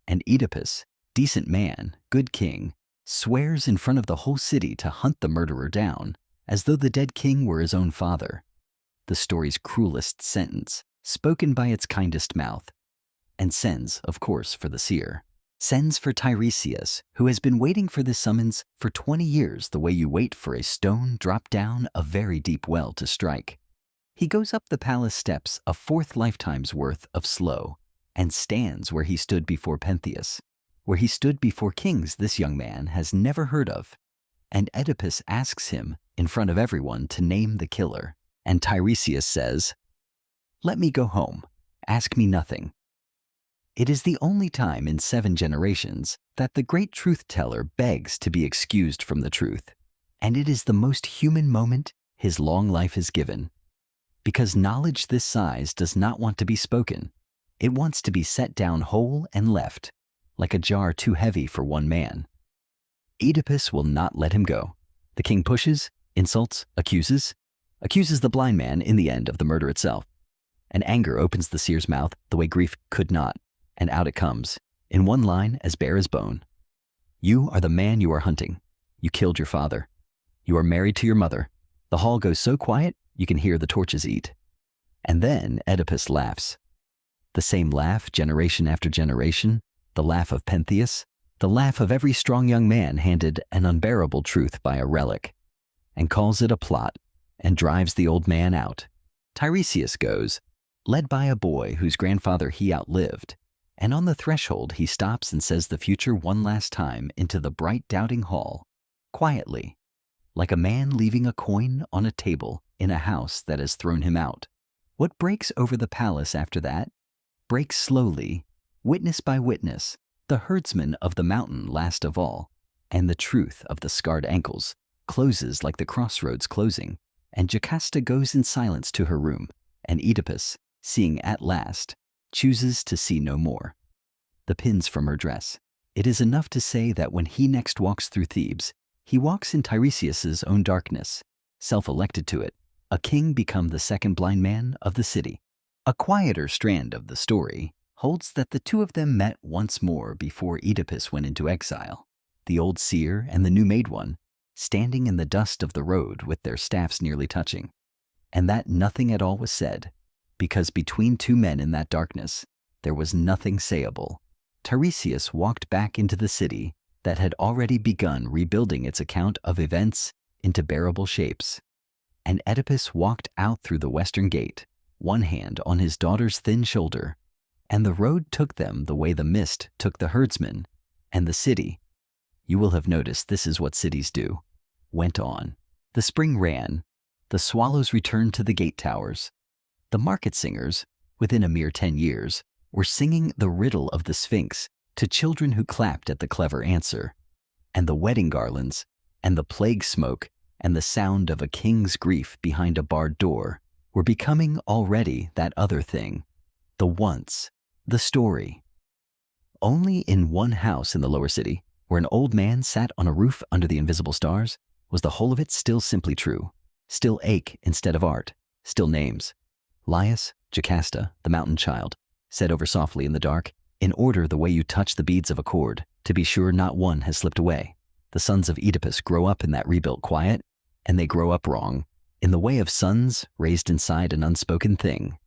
And Oedipus, decent man, good king, swears in front of the whole city to hunt the murderer down, as though the dead king were his own father. The story's cruelest sentence, spoken by its kindest mouth. And sends, of course, for the seer. Sends for Tiresias, who has been waiting for this summons for 20 years the way you wait for a stone dropped down a very deep well to strike. He goes up the palace steps a 4th lifetime's worth of slow, and stands where he stood before Pentheus, where he stood before kings this young man has never heard of. And Oedipus asks him, in front of everyone, to name the killer. And Tiresias says, "Let me go home. Ask me nothing." It is the only time in 7 generations that the great truth-teller begs to be excused from the truth, and it is the most human moment his long life has given. Because knowledge this size does not want to be spoken. It wants to be set down whole and left, like a jar too heavy for one man. Oedipus will not let him go. The king pushes, insults, accuses the blind man in the end of the murder itself. And anger opens the seer's mouth the way grief could not. And out it comes, in one line as bare as bone. You are the man you are hunting. You killed your father. You are married to your mother. The hall goes so quiet, you can hear the torches eat. And then Oedipus laughs. The same laugh generation after generation, the laugh of Pentheus, the laugh of every strong young man handed an unbearable truth by a relic, and calls it a plot, and drives the old man out. Tiresias goes, led by a boy whose grandfather he outlived, and on the threshold he stops and says the future one last time into the bright doubting hall, quietly, like a man leaving a coin on a table in a house that has thrown him out. What breaks over the palace after that? Breaks slowly, witness by witness, the herdsman of the mountain last of all, and the truth of the scarred ankles closes like the crossroads closing, and Jocasta goes in silence to her room, and Oedipus, seeing at last, chooses to see no more. The pins from her dress. It is enough to say that when he next walks through Thebes, he walks in Tiresias's own darkness, self-elected to it, a king become the second blind man of the city. A quieter strand of the story holds that the two of them met once more before Oedipus went into exile, the old seer and the new made one, standing in the dust of the road with their staffs nearly touching, and that nothing at all was said, because between two men in that darkness, there was nothing sayable. Tiresias walked back into the city that had already begun rebuilding its account of events into bearable shapes. And Oedipus walked out through the western gate, one hand on his daughter's thin shoulder, and the road took them the way the mist took the herdsman, and the city, you will have noticed this is what cities do, went on. The spring ran, the swallows returned to the gate towers. The market singers, within a mere 10 years, were singing the riddle of the Sphinx to children who clapped at the clever answer. And the wedding garlands, and the plague smoke, and the sound of a king's grief behind a barred door were becoming already that other thing, the once, the story. Only in one house in the lower city, where an old man sat on a roof under the invisible stars, was the whole of it still simply true, still ache instead of art, still names. Laius, Jocasta, the mountain child, said over softly in the dark, in order the way you touch the beads of a cord, to be sure not one has slipped away. The sons of Oedipus grow up in that rebuilt quiet, and they grow up wrong, in the way of sons raised inside an unspoken thing.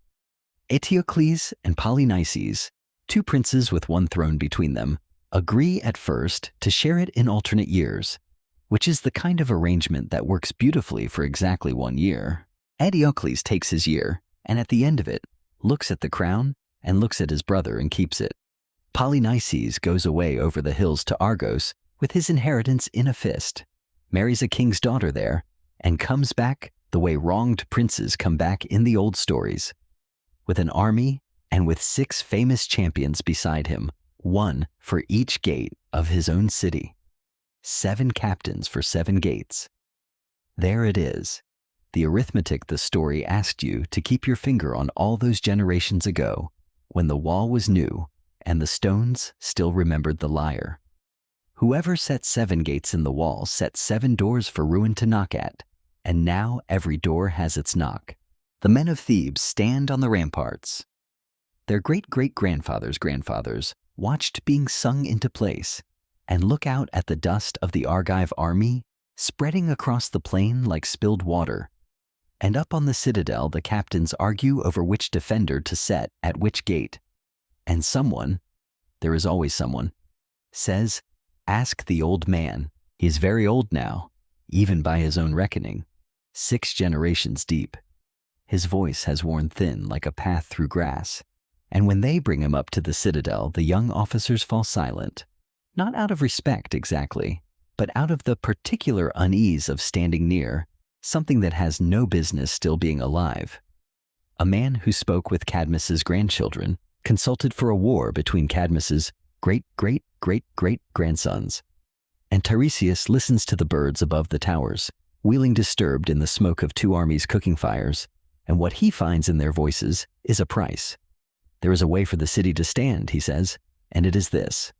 Eteocles and Polynices, two princes with one throne between them, agree at first to share it in alternate years, which is the kind of arrangement that works beautifully for exactly 1 year. Eteocles takes his year, and at the end of it, looks at the crown and looks at his brother and keeps it. Polynices goes away over the hills to Argos with his inheritance in a fist, marries a king's daughter there, and comes back the way wronged princes come back in the old stories, with an army and with 6 famous champions beside him, one for each gate of his own city. 7 captains for 7 gates. There it is, the arithmetic the story asked you to keep your finger on all those generations ago, when the wall was new and the stones still remembered the lyre. Whoever set 7 gates in the wall set 7 doors for ruin to knock at, and now every door has its knock. The men of Thebes stand on the ramparts. Their great-great-grandfathers' grandfathers watched being sung into place, and look out at the dust of the Argive army spreading across the plain like spilled water. And up on the citadel the captains argue over which defender to set at which gate. And someone, there is always someone, says, "Ask the old man. He is very old now, even by his own reckoning, 6 generations deep. His voice has worn thin like a path through grass, and when they bring him up to the citadel, the young officers fall silent, not out of respect exactly, but out of the particular unease of standing near something that has no business still being alive. A man who spoke with Cadmus's grandchildren consulted for a war between Cadmus's great-great-great-great-grandsons, and Tiresias listens to the birds above the towers, wheeling disturbed in the smoke of 2 armies' cooking fires, and what he finds in their voices is a price. There is a way for the city to stand, he says, and it is this.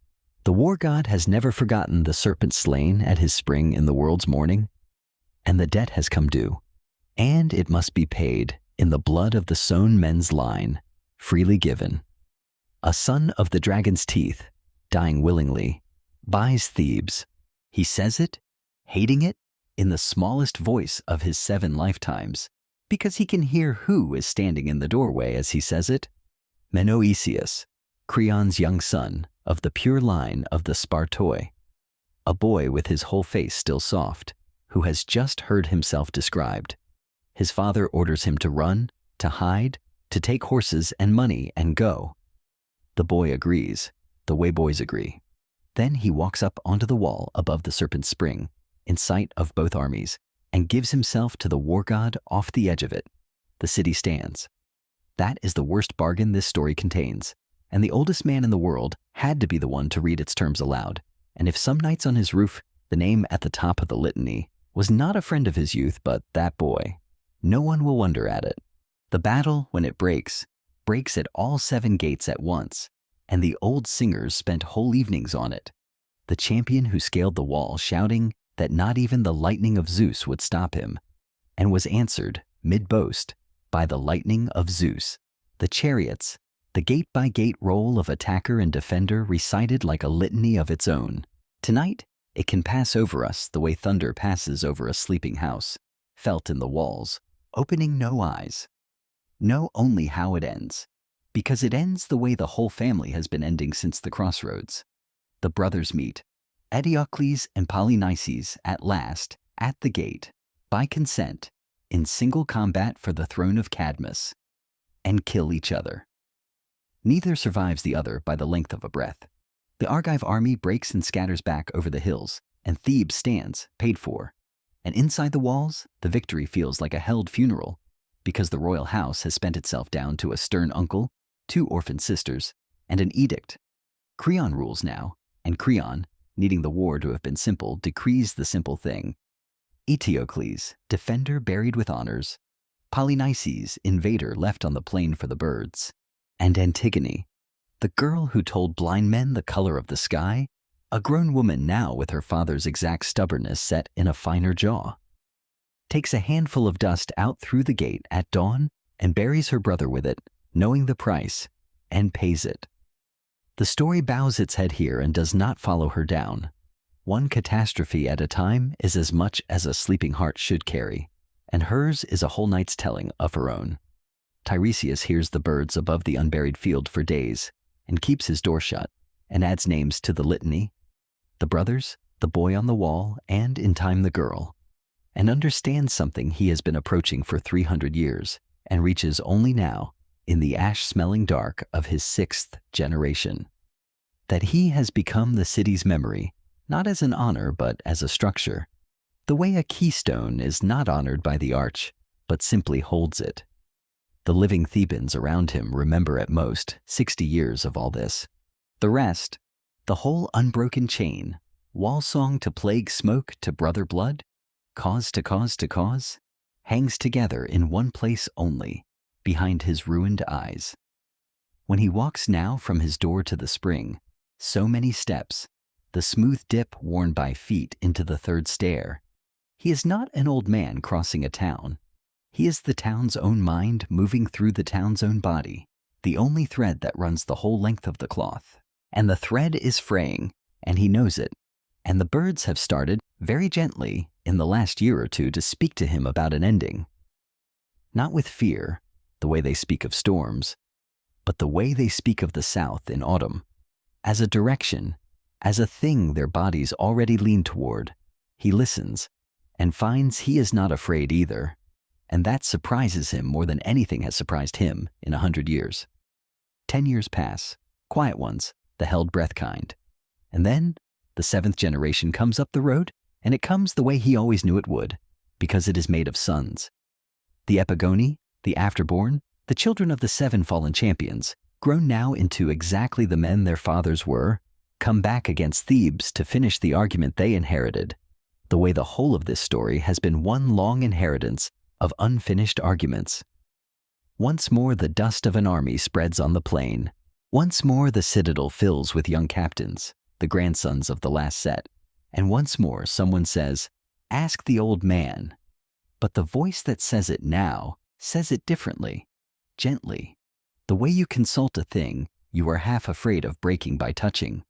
The war god has never forgotten the serpent slain at his spring in the world's morning, and the debt has come due, and it must be paid in the blood of the sown men's line, freely given. A son of the dragon's teeth, dying willingly, buys Thebes. He says it, hating it, in the smallest voice of his 7 lifetimes, because he can hear who is standing in the doorway as he says it. Menoetius, Creon's young son, of the pure line of the Spartoi, a boy with his whole face still soft, who has just heard himself described. His father orders him to run, to hide, to take horses and money and go. The boy agrees, the way boys agree. Then he walks up onto the wall above the serpent's spring, in sight of both armies, and gives himself to the war god off the edge of it. The city stands. That is the worst bargain this story contains, and the oldest man in the world had to be the one to read its terms aloud, and if some nights on his roof the name at the top of the litany was not a friend of his youth but that boy, no one will wonder at it. The battle, when it breaks at all 7 gates at once, and the old singers spent whole evenings on it. The champion who scaled the wall shouting that not even the lightning of Zeus would stop him, and was answered, mid-boast, by the lightning of Zeus. The chariots, the gate-by-gate roll of attacker and defender recited like a litany of its own. Tonight, it can pass over us the way thunder passes over a sleeping house, felt in the walls, opening no eyes. Know only how it ends, because it ends the way the whole family has been ending since the crossroads. The brothers meet, Eteocles and Polynices at last, at the gate, by consent, in single combat for the throne of Cadmus, and kill each other. Neither survives the other by the length of a breath. The Argive army breaks and scatters back over the hills, and Thebes stands, paid for. And inside the walls, the victory feels like a held funeral, because the royal house has spent itself down to a stern uncle, 2 orphan sisters, and an edict. Creon rules now, and Creon, needing the war to have been simple, decrees the simple thing. Eteocles, defender buried with honors, Polynices, invader left on the plain for the birds, and Antigone, the girl who told blind men the color of the sky, a grown woman now with her father's exact stubbornness set in a finer jaw, takes a handful of dust out through the gate at dawn and buries her brother with it, knowing the price, and pays it. The story bows its head here and does not follow her down. One catastrophe at a time is as much as a sleeping heart should carry, and hers is a whole night's telling of her own. Tiresias hears the birds above the unburied field for days, and keeps his door shut, and adds names to the litany, the brothers, the boy on the wall, and in time the girl, and understands something he has been approaching for 300 years, and reaches only now, in the ash-smelling dark of his 6th generation, that he has become the city's memory, not as an honor but as a structure, the way a keystone is not honored by the arch, but simply holds it. The living Thebans around him remember at most 60 years of all this. The rest, the whole unbroken chain, wall song to plague smoke to brother blood, cause to cause to cause, hangs together in one place only, behind his ruined eyes. When he walks now from his door to the spring, so many steps, the smooth dip worn by feet into the 3rd stair, he is not an old man crossing a town. He is the town's own mind moving through the town's own body, the only thread that runs the whole length of the cloth. And the thread is fraying, and he knows it. And the birds have started, very gently, in the last year or two to speak to him about an ending. Not with fear, the way they speak of storms, but the way they speak of the south in autumn. As a direction, as a thing their bodies already lean toward. He listens, and finds he is not afraid either. And that surprises him more than anything has surprised him in 100 years. 10 years pass, quiet ones, the held breath kind. And then, the 7th generation comes up the road, and it comes the way he always knew it would, because it is made of sons. The Epigoni, the afterborn, the children of the 7 fallen champions, grown now into exactly the men their fathers were, come back against Thebes to finish the argument they inherited, the way the whole of this story has been one long inheritance of unfinished arguments. Once more the dust of an army spreads on the plain. Once more the citadel fills with young captains, the grandsons of the last set. And once more someone says, "Ask the old man." But the voice that says it now says it differently, gently, the way you consult a thing you are half afraid of breaking by touching.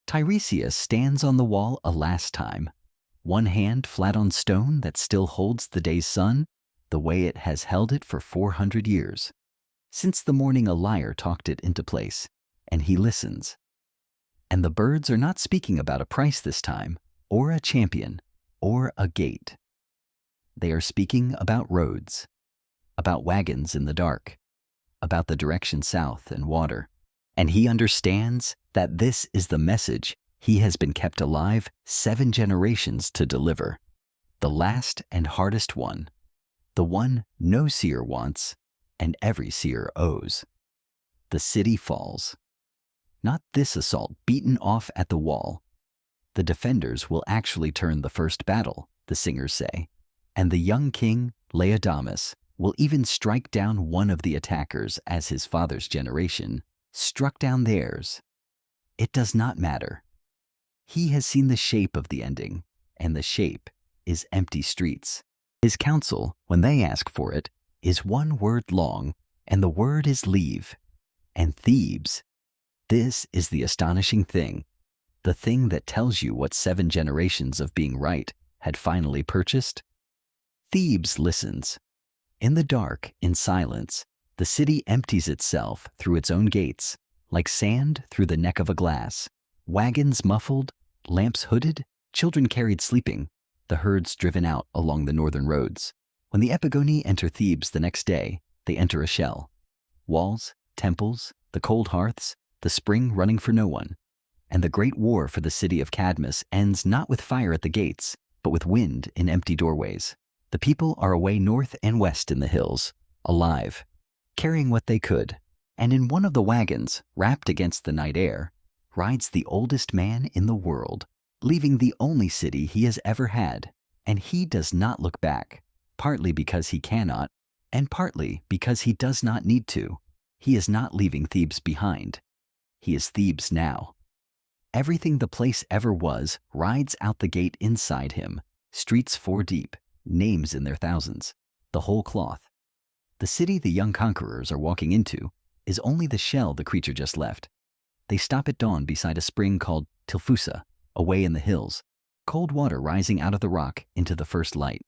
Tiresias stands on the wall a last time, one hand flat on stone that still holds the day's sun, the way it has held it for 400 years, since the morning a lyre talked it into place, and he listens. And the birds are not speaking about a price this time, or a champion, or a gate. They are speaking about roads, about wagons in the dark, about the direction south and water. And he understands that this is the message he has been kept alive 7 generations to deliver, the last and hardest one, the one no seer wants and every seer owes. The city falls. Not this assault beaten off at the wall. The defenders will actually turn the first battle, the singers say, and the young king, Laodamas, will even strike down one of the attackers as his father's generation struck down theirs. It does not matter. He has seen the shape of the ending, and the shape is empty streets. His counsel, when they ask for it, is one word long, and the word is leave. And Thebes, this is the astonishing thing, the thing that tells you what 7 generations of being right had finally purchased. Thebes listens. In the dark, in silence, the city empties itself through its own gates, like sand through the neck of a glass. Wagons muffled, lamps hooded, children carried sleeping, the herds driven out along the northern roads. When the Epigoni enter Thebes the next day, they enter a shell. Walls, temples, the cold hearths, the spring running for no one. And the great war for the city of Cadmus ends not with fire at the gates, but with wind in empty doorways. The people are away north and west in the hills, alive, carrying what they could. And in one of the wagons, wrapped against the night air, rides the oldest man in the world, leaving the only city he has ever had. And he does not look back, partly because he cannot, and partly because he does not need to. He is not leaving Thebes behind. He is Thebes now. Everything the place ever was rides out the gate inside him, streets 4 deep, names in their thousands, the whole cloth. The city the young conquerors are walking into is only the shell the creature just left. They stop at dawn beside a spring called Tilphusa, away in the hills, cold water rising out of the rock into the first light.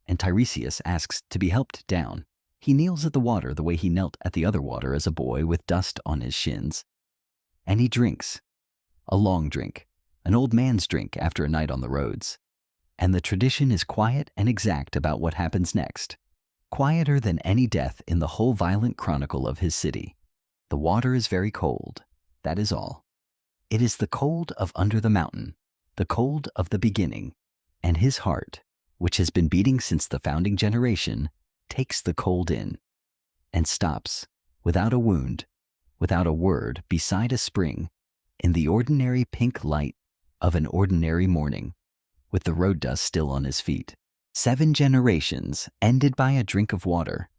And Tiresias asks to be helped down. He kneels at the water the way he knelt at the other water as a boy with dust on his shins. And he drinks. A long drink, an old man's drink after a night on the roads. And the tradition is quiet and exact about what happens next. Quieter than any death in the whole violent chronicle of his city. The water is very cold, that is all. It is the cold of under the mountain, the cold of the beginning, and his heart, which has been beating since the founding generation, takes the cold in, and stops, without a wound, without a word, beside a spring, in the ordinary pink light of an ordinary morning, with the road dust still on his feet. 7 generations ended by a drink of water.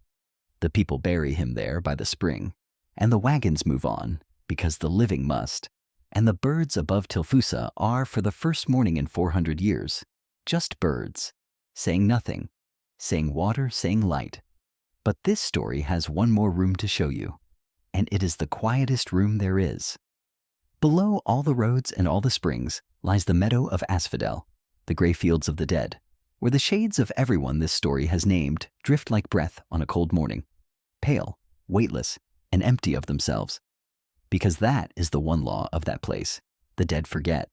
The people bury him there by the spring, and the wagons move on, because the living must, and the birds above Tilphusa are, for the first morning in 400 years, just birds, saying nothing, saying water, saying light. But this story has one more room to show you. and it is the quietest room there is. Below all the roads and all the springs lies the meadow of asphodel, the gray fields of the dead, where the shades of everyone this story has named drift like breath on a cold morning, pale, weightless, and empty of themselves. Because that is the one law of that place: the dead forget.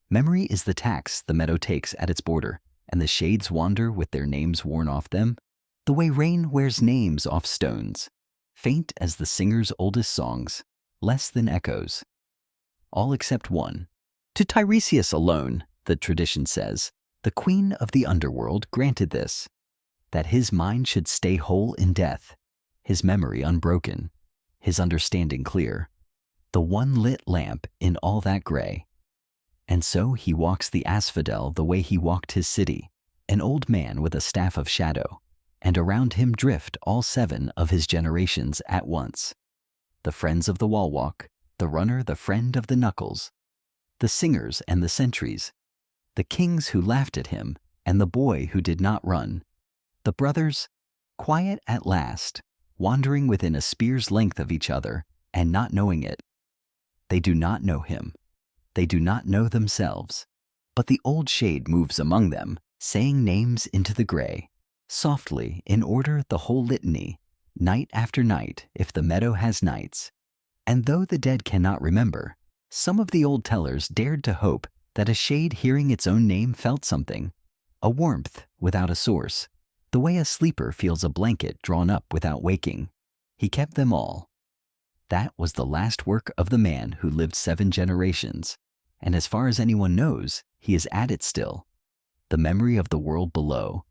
Memory is the tax the meadow takes at its border, and the shades wander with their names worn off them, the way rain wears names off stones, faint as the singer's oldest songs, less than echoes. All except one. To Tiresias alone, the tradition says, the queen of the underworld granted this, that his mind should stay whole in death, his memory unbroken, his understanding clear, the one lit lamp in all that gray. And so he walks the asphodel the way he walked his city, an old man with a staff of shadow, and around him drift all 7 of his generations at once. The friends of the wall walk, the runner the friend of the knuckles, the singers and the sentries, the kings who laughed at him and the boy who did not run, the brothers, quiet at last, wandering within a spear's length of each other and not knowing it. They do not know him. They do not know themselves. But the old shade moves among them, saying names into the gray, softly in order the whole litany, night after night if the meadow has nights. And though the dead cannot remember, some of the old tellers dared to hope that a shade hearing its own name felt something, a warmth without a source, the way a sleeper feels a blanket drawn up without waking. He kept them all. That was the last work of the man who lived 7 generations, and as far as anyone knows, he is at it still. The memory of the world below,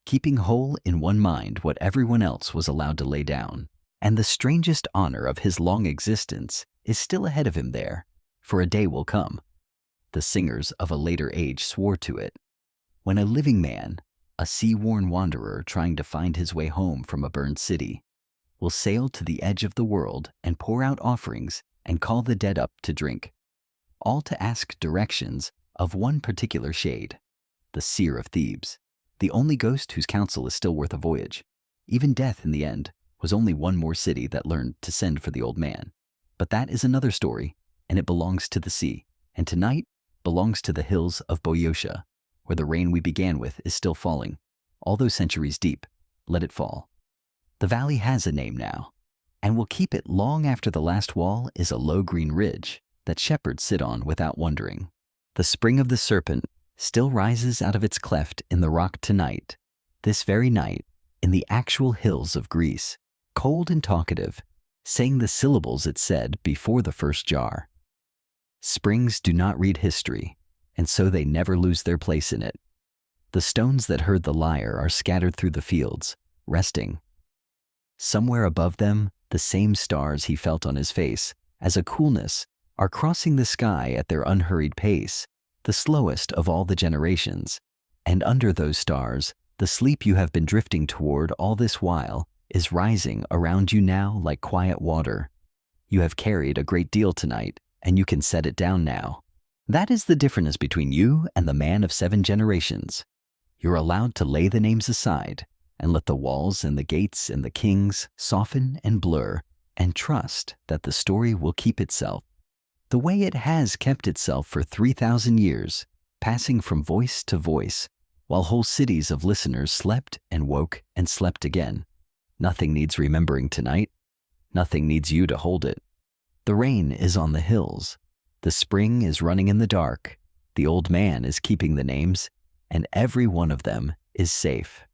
keeping whole in one mind what everyone else was allowed to lay down. And the strangest honor of his long existence is still ahead of him there, for a day will come. The singers of a later age swore to it, when a living man, a sea-worn wanderer trying to find his way home from a burned city, will sail to the edge of the world and pour out offerings and call the dead up to drink, all to ask directions of one particular shade, the seer of Thebes, the only ghost whose counsel is still worth a voyage. Even death, in the end, was only one more city that learned to send for the old man. But that is another story, and it belongs to the sea, and tonight belongs to the hills of Boeotia, where the rain we began with is still falling, although centuries deep. Let it fall. The valley has a name now, and will keep it long after the last wall is a low green ridge that shepherds sit on without wondering. The spring of the serpent still rises out of its cleft in the rock tonight, this very night, in the actual hills of Greece, cold and talkative, saying the syllables it said before the first jar. Springs do not read history, and so they never lose their place in it. The stones that heard the lyre are scattered through the fields, resting. Somewhere above them, the same stars he felt on his face, as a coolness, are crossing the sky at their unhurried pace, the slowest of all the generations. And under those stars, the sleep you have been drifting toward all this while is rising around you now like quiet water. You have carried a great deal tonight, and you can set it down now. That is the difference between you and the man of 7 generations. You're allowed to lay the names aside and let the walls and the gates and the kings soften and blur, and trust that the story will keep itself, the way it has kept itself for 3,000 years, passing from voice to voice, while whole cities of listeners slept and woke and slept again. Nothing needs remembering tonight. Nothing needs you to hold it. The rain is on the hills. The spring is running in the dark. The old man is keeping the names, and every one of them is safe.